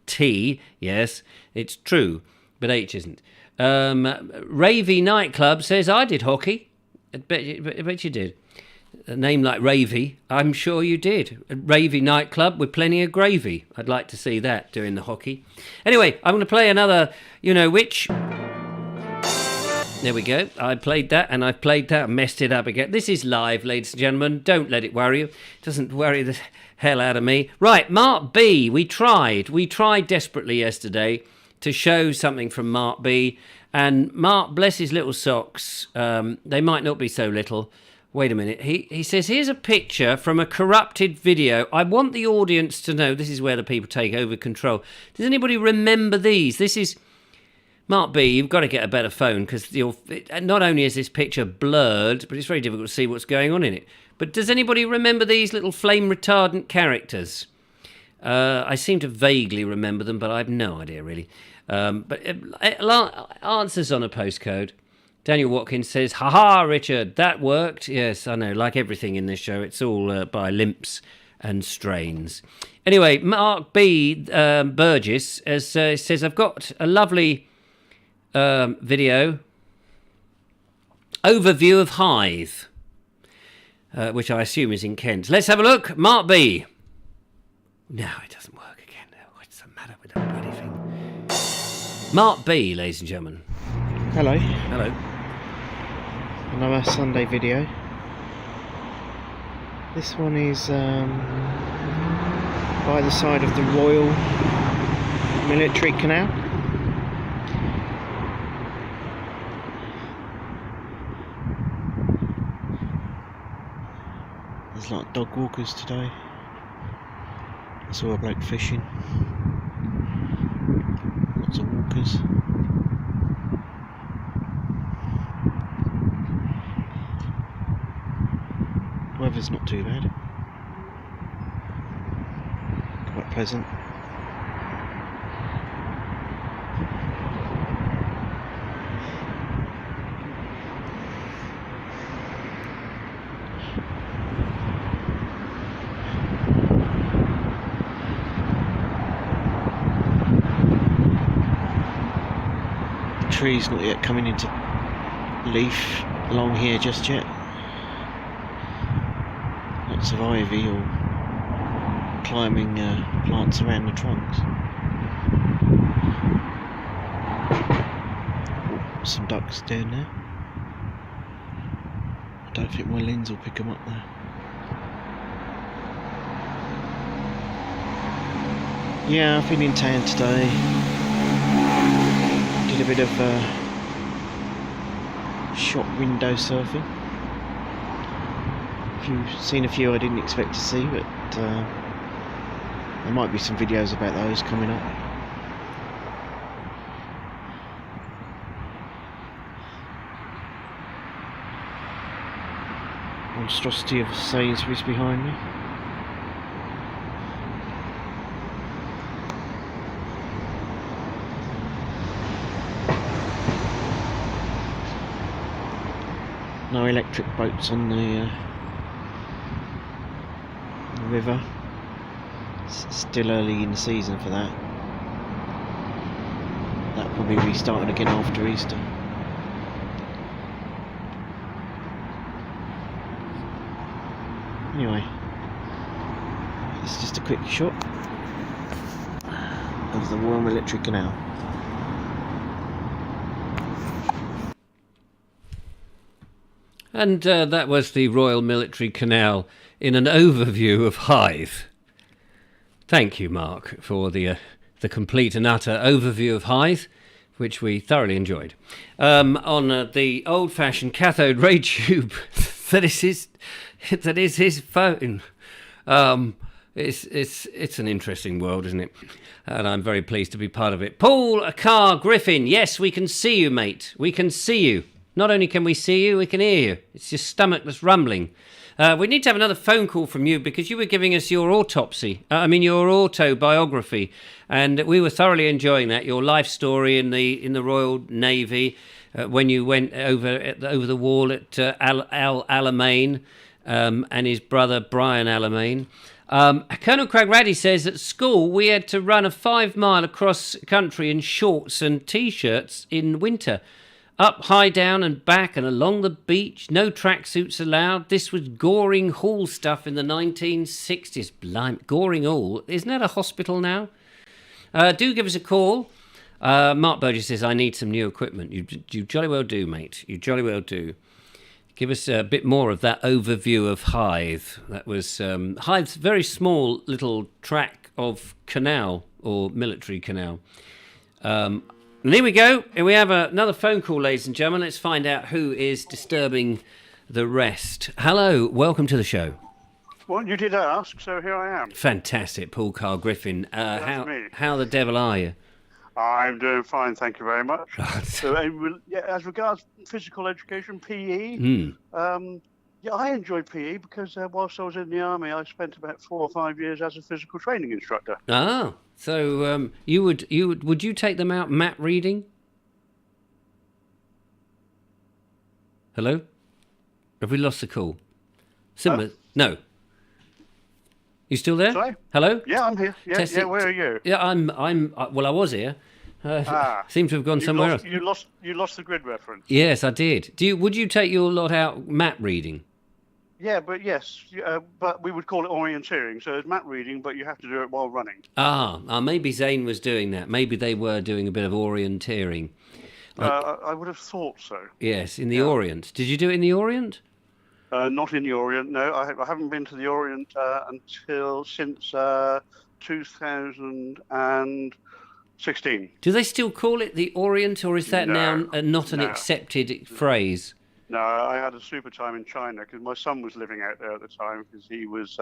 [SPEAKER 1] T, yes, it's true, but H isn't. Ravy Nightclub says, I did hockey. I bet you did. A name like Ravy, I'm sure you did. A Ravy Nightclub with plenty of gravy. I'd like to see that doing the hockey. Anyway, I'm going to play another, which... There we go. I played that and I played that and messed it up again. This is live, ladies and gentlemen. Don't let it worry you. It doesn't worry the hell out of me. Right, Mark B. We tried desperately yesterday to show something from Mark B. And Mark, bless his little socks, they might not be so little. Wait a minute. He says, here's a picture from a corrupted video. I want the audience to know. This is where the people take over control. Does anybody remember these? This is... Mark B, you've got to get a better phone, because not only is this picture blurred, but it's very difficult to see what's going on in it. But does anybody remember these little flame retardant characters? I seem to vaguely remember them, but I have no idea, really. But answers on a postcode. Daniel Watkins says, ha-ha, Richard, that worked. Yes, I know, like everything in this show, it's all by limps and strains. Anyway, Mark B. Burgess says, I've got a lovely... video overview of Hythe, which I assume is in Kent. Let's have a look. Mark B. No, it doesn't work again. What's the matter with that bloody thing? Mark B, ladies and gentlemen.
[SPEAKER 3] Hello.
[SPEAKER 1] Hello.
[SPEAKER 3] Another Sunday video. This one is by the side of the Royal Military Canal. There's a lot of dog walkers today. I saw a bloke fishing. Lots of walkers. Weather's not too bad. Quite pleasant. Trees not yet coming into leaf along here just yet. Lots of ivy or climbing plants around the trunks. Oh, some ducks down there. I don't think my Lynn's will pick them up there. Yeah, I've been in town today. Did a bit of shop window surfing. Seen a few I didn't expect to see, but there might be some videos about those coming up. Monstrosity of Sainsbury's behind me. No electric boats on the river. It's still early in the season for that. Probably restarting again after Easter. Anyway, it's just a quick shot of the Royal Military Canal.
[SPEAKER 1] And that was the Royal Military Canal in an overview of Hythe. Thank you, Mark, for the complete and utter overview of Hythe, which we thoroughly enjoyed. On the old-fashioned cathode ray tube that is his phone. It's an interesting world, isn't it? And I'm very pleased to be part of it. Paul Carr Griffin, yes, we can see you, mate. We can see you. Not only can we see you, we can hear you. It's your stomach that's rumbling. We need to have another phone call from you because you were giving us your your autobiography, and we were thoroughly enjoying that. Your life story in the Royal Navy, when you went over the wall at Al Alamein, and his brother Brian Alamein. Colonel Cragraddy says at school we had to run a 5 mile across country in shorts and t-shirts in winter. Up, high, down and back and along the beach. No tracksuits allowed. This was Goring Hall stuff in the 1960s. Blimey, Goring Hall. Isn't that a hospital now? Do give us a call. Mark Burgess says, I need some new equipment. You jolly well do, mate. You jolly well do. Give us a bit more of that overview of Hythe. That was Hythe's very small little track of canal, or military canal. And here we go. Here we have another phone call, ladies and gentlemen. Let's find out who is disturbing the rest. Hello, welcome to the show.
[SPEAKER 4] Well, you did ask, so here I am.
[SPEAKER 1] Fantastic, Paul Carl Griffin.
[SPEAKER 4] That's me.
[SPEAKER 1] How the devil are you?
[SPEAKER 4] I'm doing fine, thank you very much. So, as regards physical education, PE, I enjoyed PE because whilst I was in the army, I spent about 4 or 5 years as a physical training instructor.
[SPEAKER 1] Ah, so would you take them out map reading? Hello? Have we lost the call? No. You still there?
[SPEAKER 4] Sorry?
[SPEAKER 1] Hello?
[SPEAKER 4] Yeah, I'm here. Yeah, where are you?
[SPEAKER 1] Yeah, I was here. Seem to have gone somewhere else.
[SPEAKER 4] You lost the grid reference.
[SPEAKER 1] Yes, I did. Would you take your lot out map reading?
[SPEAKER 4] Yeah, but we would call it orienteering. So it's map reading, but you have to do it while running.
[SPEAKER 1] Maybe Zane was doing that. Maybe they were doing a bit of orienteering.
[SPEAKER 4] I would have thought so.
[SPEAKER 1] Yes, in the Orient. Did you do it in the Orient?
[SPEAKER 4] Not in the Orient, no. I haven't been to the Orient since 2016.
[SPEAKER 1] Do they still call it the Orient, or is that now not an accepted phrase?
[SPEAKER 4] No, I had a super time in China because my son was living out there at the time because he was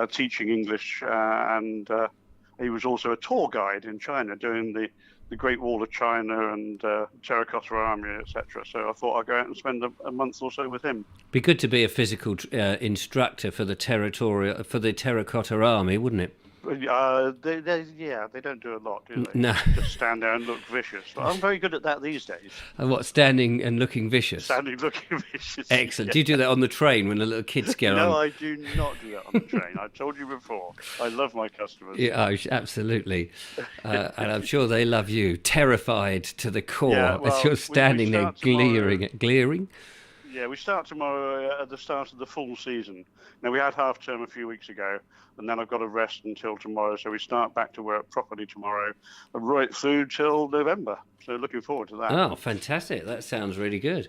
[SPEAKER 4] teaching English and he was also a tour guide in China doing the Great Wall of China and Terracotta Army, etc. So I thought I'd go out and spend a month or so with him.
[SPEAKER 1] Be good to be a physical instructor for the Terracotta Army, wouldn't it?
[SPEAKER 4] They don't do a lot, do they?
[SPEAKER 1] No.
[SPEAKER 4] Just stand there and look vicious. But I'm very good at that these days.
[SPEAKER 1] And what, standing and looking vicious?
[SPEAKER 4] Standing looking vicious.
[SPEAKER 1] Excellent.
[SPEAKER 4] Yeah.
[SPEAKER 1] Do you do that on the train when the little kids get on?
[SPEAKER 4] No, I do not do that on the train. I've told you before. I love my customers.
[SPEAKER 1] Yeah, absolutely. And I'm sure they love you, terrified to the core as you're standing there glaring.
[SPEAKER 4] Yeah, we start tomorrow at the start of the full season. Now, we had half term a few weeks ago, and then I've got to rest until tomorrow. So we start back to work properly tomorrow, right through till November. So looking forward to that.
[SPEAKER 1] Oh, fantastic! That sounds really good.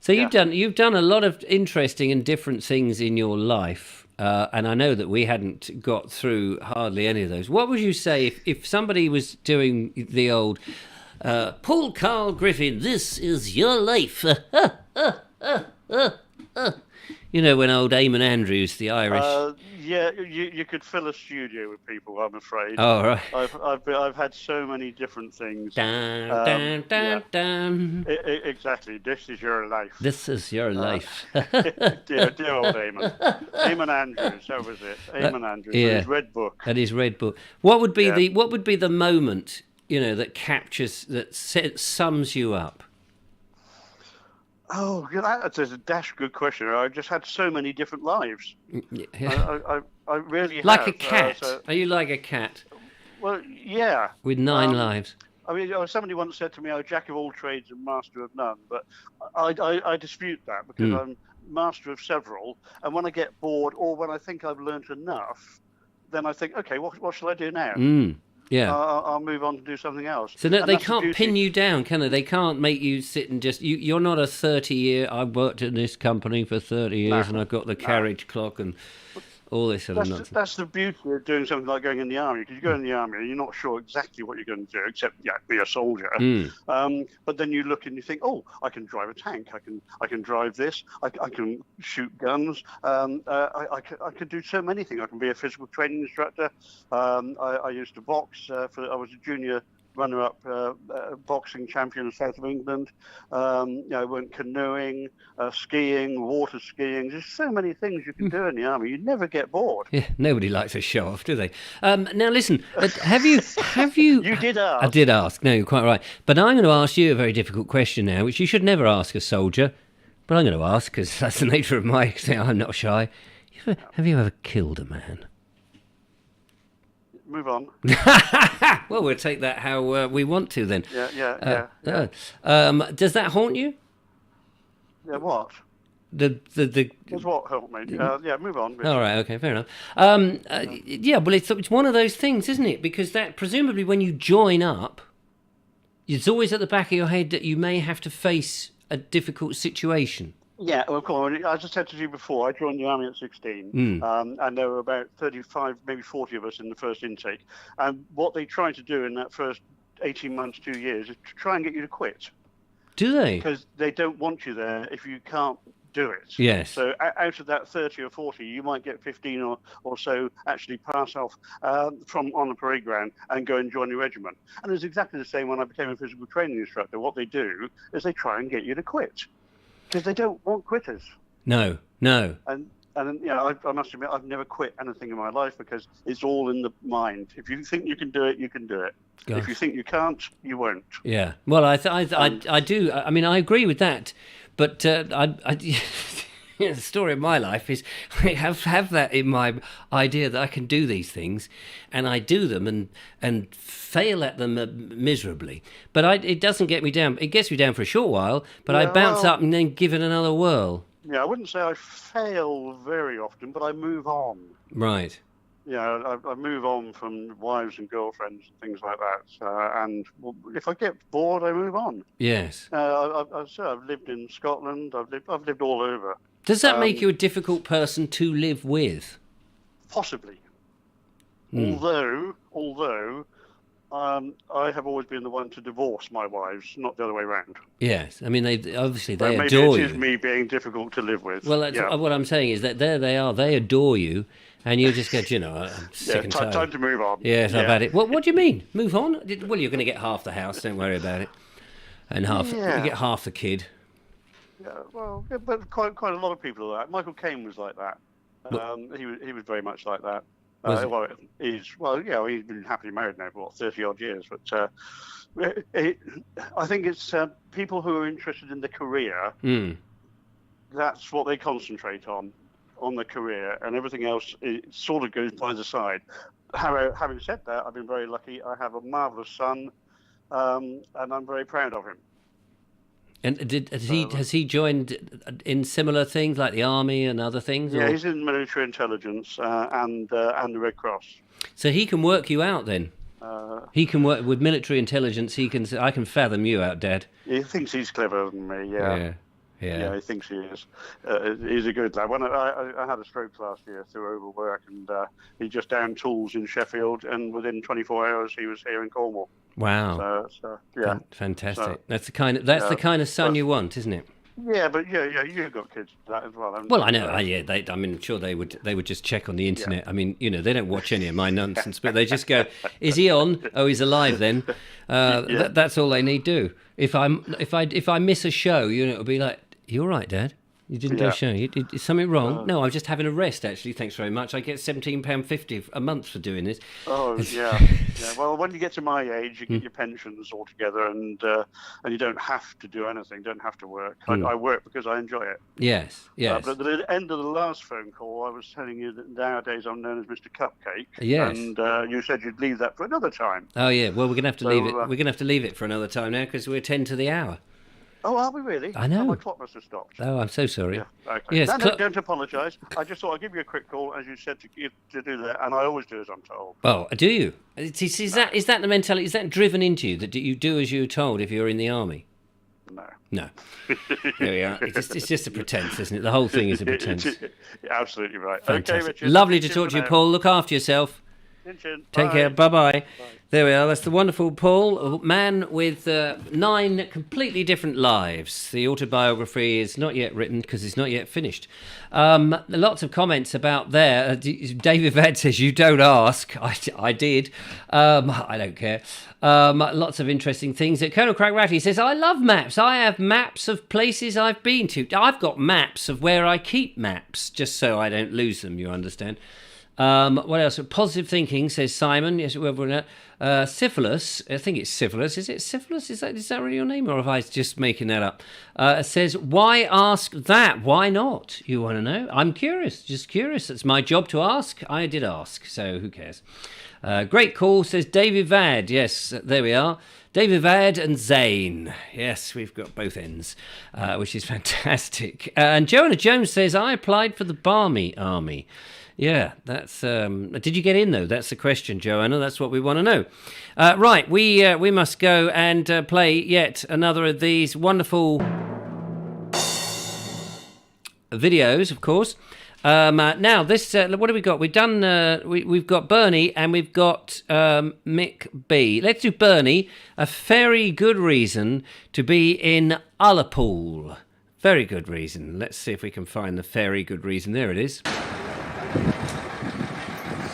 [SPEAKER 1] So you've done a lot of interesting and different things in your life, and I know that we hadn't got through hardly any of those. What would you say if somebody was doing the old Paul Carl Griffin? This is your life. You know, when old Eamon Andrews, the Irish.
[SPEAKER 4] You could fill a studio with people, I'm afraid.
[SPEAKER 1] Oh, right.
[SPEAKER 4] I've had so many different things.
[SPEAKER 1] Dun.
[SPEAKER 4] Exactly. This is your life.
[SPEAKER 1] This is your life.
[SPEAKER 4] dear old Eamon. Eamon Andrews, that was it. Eamon Andrews.
[SPEAKER 1] Yeah.
[SPEAKER 4] His red book.
[SPEAKER 1] And his red book. What would be the moment, that sums you up?
[SPEAKER 4] Oh, that's a dash good question. I just had so many different lives.
[SPEAKER 1] Yeah.
[SPEAKER 4] I really
[SPEAKER 1] like
[SPEAKER 4] have.
[SPEAKER 1] A cat. Are you like a cat?
[SPEAKER 4] Well, yeah.
[SPEAKER 1] With 9 lives.
[SPEAKER 4] I mean, somebody once said to me, "Oh, jack of all trades and master of none," but I dispute that because I'm master of several, and when I get bored or when I think I've learnt enough, then I think, okay, what shall I do now?
[SPEAKER 1] Yeah.
[SPEAKER 4] I'll move on to do something else.
[SPEAKER 1] So no, they can't pin you down, can they? They can't make you sit and just... You're not a 30-year... I've worked in this company for 30 years and I've got the carriage clock and all this sort of nonsense.
[SPEAKER 4] That's the beauty of doing something like going in the army, because you go in the army and you're not sure exactly what you're going to do, except be a soldier. But then you look and you think, oh, I can drive a tank, I can drive this, I can shoot guns, I could do so many things. I can be a physical training instructor. I used to box. I was a junior runner-up boxing champion in the south of England. I went canoeing, skiing, water skiing. There's so many things you can do in the army. You never get bored.
[SPEAKER 1] Yeah, nobody likes a show off, do they? Now listen, have you?
[SPEAKER 4] You did ask.
[SPEAKER 1] I did ask. No, you're quite right. But I'm going to ask you a very difficult question now, which you should never ask a soldier. But I'm going to ask because that's the nature of my thing. I'm not shy. Have you ever killed a man?
[SPEAKER 4] Move on.
[SPEAKER 1] Well, we'll take that how we want to then.
[SPEAKER 4] Yeah.
[SPEAKER 1] Does that haunt you?
[SPEAKER 4] Yeah, what?
[SPEAKER 1] The
[SPEAKER 4] Does what haunt me? Move on.
[SPEAKER 1] All right, okay, fair enough. Well, it's one of those things, isn't it? Because that presumably when you join up, it's always at the back of your head that you may have to face a difficult situation.
[SPEAKER 4] Yeah, well, of course. As I said to you before, I joined the army at 16, and there were about 35, maybe 40 of us in the first intake. And what they try to do in that first 18 months, 2 years, is to try and get you to quit.
[SPEAKER 1] Do they?
[SPEAKER 4] Because they don't want you there if you can't do it.
[SPEAKER 1] Yes.
[SPEAKER 4] So out of that 30 or 40, you might get 15 or so actually pass off from on the parade ground and go and join your regiment. And it's exactly the same when I became a physical training instructor. What they do is they try and get you to quit. Because they don't want quitters. No. And I must admit, I've never quit anything in my life because it's all in the mind. If you think you can do it, you can do it. Gosh. If you think you can't, you won't.
[SPEAKER 1] Yeah. Well, I do. I mean, I agree with that. But the story of my life is I have that in my idea that I can do these things, and I do them and fail at them miserably. But it doesn't get me down. It gets me down for a short while, but I bounce up and then give it another whirl.
[SPEAKER 4] Yeah, I wouldn't say I fail very often, but I move on.
[SPEAKER 1] Right.
[SPEAKER 4] Yeah, I move on from wives and girlfriends and things like that. And if I get bored, I move on.
[SPEAKER 1] Yes.
[SPEAKER 4] I've lived in Scotland. I've lived all over.
[SPEAKER 1] Does that make you a difficult person to live with?
[SPEAKER 4] Possibly. Although I have always been the one to divorce my wives, not the other way around.
[SPEAKER 1] Yes, I mean they adore you.
[SPEAKER 4] Maybe it is me being difficult to live with.
[SPEAKER 1] Well, what I'm saying is that there they are. They adore you, and you just go, I'm sick and tired.
[SPEAKER 4] Time to move on.
[SPEAKER 1] Yes, I've had it. What do you mean? Move on? Well, you're going to get half the house. Don't worry about it. And you get half the kid.
[SPEAKER 4] Yeah, well, but quite a lot of people are like that. Michael Caine was like that. He was very much like that. He's been happily married now for 30 odd years. But I think it's people who are interested in the career. That's what they concentrate on the career, and everything else it sort of goes by the side. Having said that, I've been very lucky. I have a marvelous son, and I'm very proud of him.
[SPEAKER 1] And has he joined in similar things like the army and other things?
[SPEAKER 4] Yeah, he's in military intelligence and the Red Cross.
[SPEAKER 1] So he can work you out then. He can work with military intelligence. He can. I can fathom you out, Dad.
[SPEAKER 4] He thinks he's cleverer than me. Yeah, he thinks he is. He's a good lad. When I had a stroke last year through overwork, and he just downed tools in Sheffield, and within 24 hours he was here in Cornwall.
[SPEAKER 1] Wow.
[SPEAKER 4] So yeah.
[SPEAKER 1] Fantastic. So, that's the kind of son you want, isn't it?
[SPEAKER 4] Yeah, but you've got kids that as well.
[SPEAKER 1] Well, I know. I'm sure they would just check on the internet. Yeah. I mean, they don't watch any of my nonsense, but they just go, "Is he on? Oh, he's alive then." That's all they need to do. If I miss a show, it'll be like, "You all right, Dad?" You didn't do a show. Is something wrong? No, I'm just having a rest, actually. Thanks very much. I get £17.50 a month for doing this.
[SPEAKER 4] Oh, yeah. Well, when you get to my age, you get your pensions all together, and you don't have to do anything, don't have to work. I work because I enjoy it.
[SPEAKER 1] Yes.
[SPEAKER 4] But at the end of the last phone call, I was telling you that nowadays I'm known as Mr. Cupcake.
[SPEAKER 1] Yes.
[SPEAKER 4] And you said you'd leave that for another time.
[SPEAKER 1] Oh, yeah. Well, we're going to have to leave it. We're going to have to leave it for another time now because we're 10 to the hour.
[SPEAKER 4] Oh, are we really?
[SPEAKER 1] I know.
[SPEAKER 4] Oh, my clock must have stopped.
[SPEAKER 1] Oh, I'm so sorry.
[SPEAKER 4] Yeah, okay.
[SPEAKER 1] Yes,
[SPEAKER 4] No, don't apologise. I just thought I'd give you a quick call, as you said, to do that, and I always do as I'm told.
[SPEAKER 1] Oh, do you? Is that the mentality? Is that driven into you, that you do as you're told if you're in the army? No. There we are. It's just a pretense, isn't it? The whole thing is a pretense.
[SPEAKER 4] Absolutely right.
[SPEAKER 1] Fantastic.
[SPEAKER 4] Okay, Richard.
[SPEAKER 1] Lovely to talk to you, Paul. Look after yourself. Take care. Bye-bye. There we are. That's the wonderful Paul, a man with 9 completely different lives. The autobiography is not yet written because it's not yet finished. Lots of comments about there. David Vad says, you don't ask. I did. I don't care. Lots of interesting things. Colonel Craig Ratty says, I love maps. I have maps of places I've been to. I've got maps of where I keep maps, just so I don't lose them, you understand. What else? Positive thinking, says Simon. Yes, syphilis. I think it's syphilis. Is it syphilis? Is that really your name, or am I just making that up? Says, why ask that? Why not? You want to know? I'm curious. Just curious. It's my job to ask. I did ask, so who cares? Great call, says David Vad. Yes, there we are. David Vad and Zane. Yes, we've got both ends, which is fantastic. And Joanna Jones says, I applied for the Barmy Army. Yeah, that's. Did you get in though? That's the question, Joanna. That's what we want to know. Right, we must go and play yet another of these wonderful videos, of course. Now this. What have we got? We've done. We've got Bernie and we've got Mick B. Let's do Bernie. A very good reason to be in Ullapool. Very good reason. Let's see if we can find the very good reason. There it is.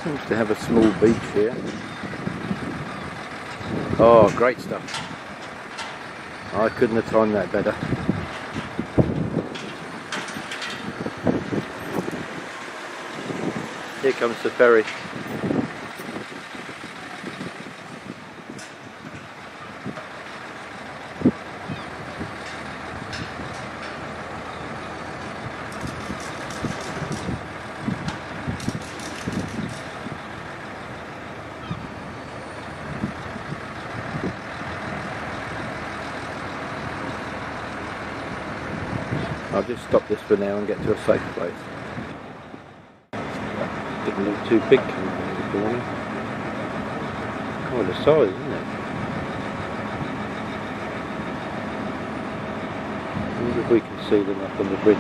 [SPEAKER 5] Seems to have a small beach here. Oh, great stuff. I couldn't have timed that better. Here comes the ferry. I'll just stop this for now and get to a safe place. Didn't look too big coming out of the corner. Oh, the size, isn't it? I wonder if we can see them up on the bridge.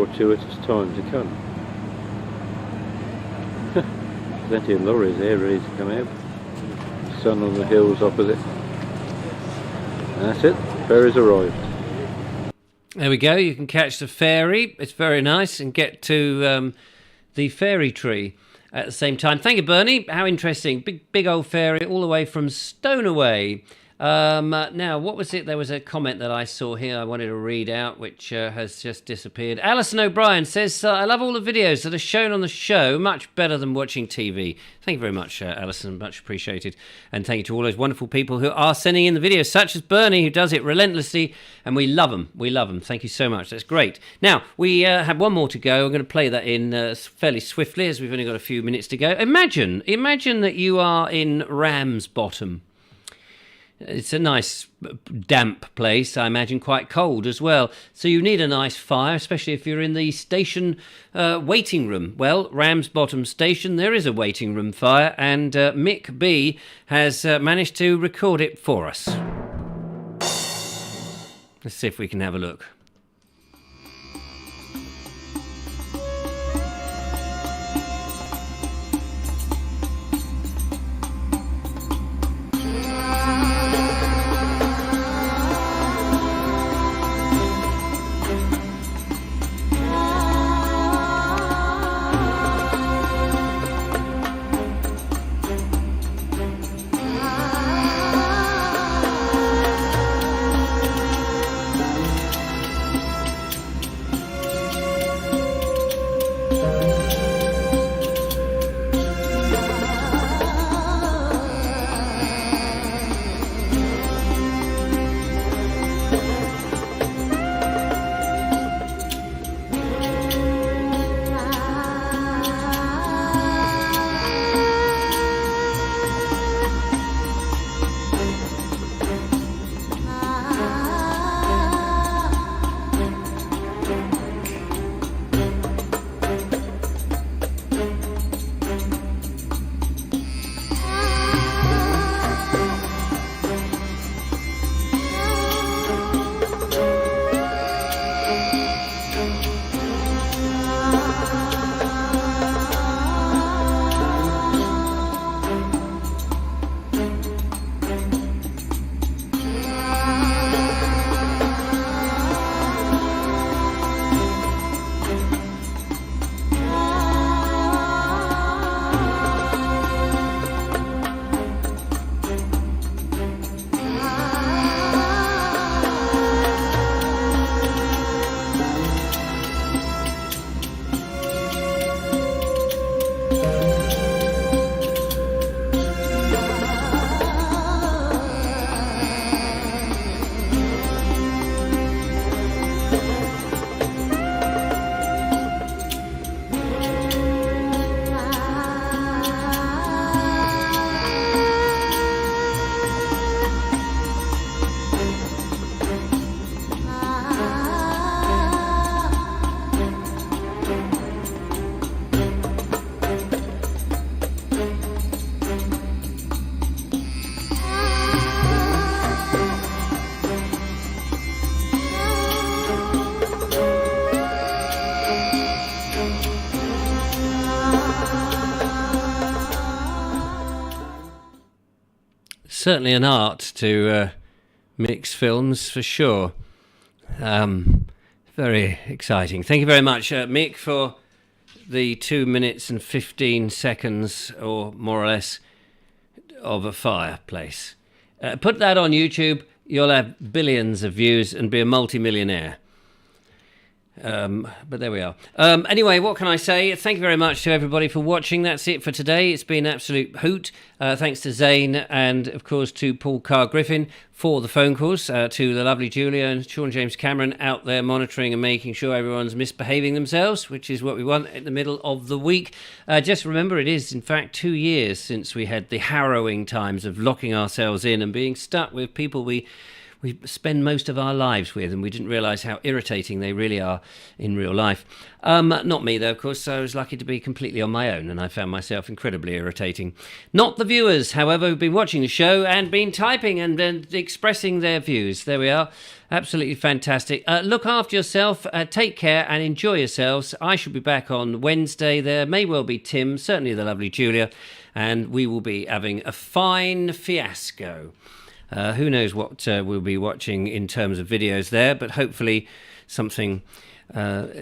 [SPEAKER 5] fortuitous time to come. Plenty of lorries there ready to come out. Sun on the hills opposite. And that's it, the ferry's arrived.
[SPEAKER 1] There we go, you can catch the ferry. It's very nice, and get to the fairy tree at the same time. Thank you, Bernie. How interesting. Big old fairy all the way from Stonaway. Now, what was it? There was a comment that I saw here I wanted to read out, which has just disappeared. Alison O'Brien says, I love all the videos that are shown on the show, much better than watching TV. Thank you very much, Alison, much appreciated. And thank you to all those wonderful people who are sending in the videos, such as Bernie, who does it relentlessly, and we love them. We love them. Thank you so much. That's great. Now, we have one more to go. I'm going to play that in fairly swiftly, as we've only got a few minutes to go. Imagine that you are in Ramsbottom. It's a nice damp place, I imagine, quite cold as well. So you need a nice fire, especially if you're in the station waiting room. Well, Ramsbottom Station, there is a waiting room fire, and Mick B has managed to record it for us. Let's see if we can have a look. Certainly an art to mix films, for sure. Very exciting. Thank you very much, Mick, for the 2 minutes and 15 seconds, or more or less, of a fireplace. Put that on YouTube, you'll have billions of views and be a multi-millionaire. But there we are. Anyway, what can I say? Thank you very much to everybody for watching. That's it for today. It's been an absolute hoot. Thanks to Zane and, of course, to Paul Carr-Griffin for the phone calls, to the lovely Julia and Sean James Cameron out there monitoring and making sure everyone's misbehaving themselves, which is what we want in the middle of the week. Just remember, it is, in fact, 2 years since we had the harrowing times of locking ourselves in and being stuck with people we we spend most of our lives with, and we didn't realise how irritating they really are in real life. Not me, though, of course. I was lucky to be completely on my own, and I found myself incredibly irritating. Not the viewers, however, who've been watching the show and been typing and expressing their views. There we are. Absolutely fantastic. Look after yourself, take care, and enjoy yourselves. I shall be back on Wednesday. There may well be Tim, certainly the lovely Julia, and we will be having a fine fiasco. Who knows what we'll be watching in terms of videos there, but hopefully something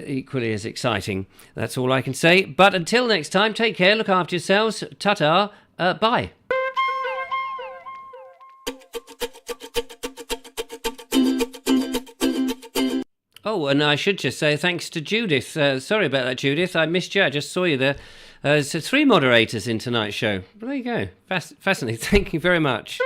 [SPEAKER 1] equally as exciting. That's all I can say. But until next time, take care, look after yourselves. Ta-ta, bye. Oh, and I should just say thanks to Judith. Sorry about that, Judith. I missed you. I just saw you there. So 3 moderators in tonight's show. Well, there you go. Fascinating. Thank you very much.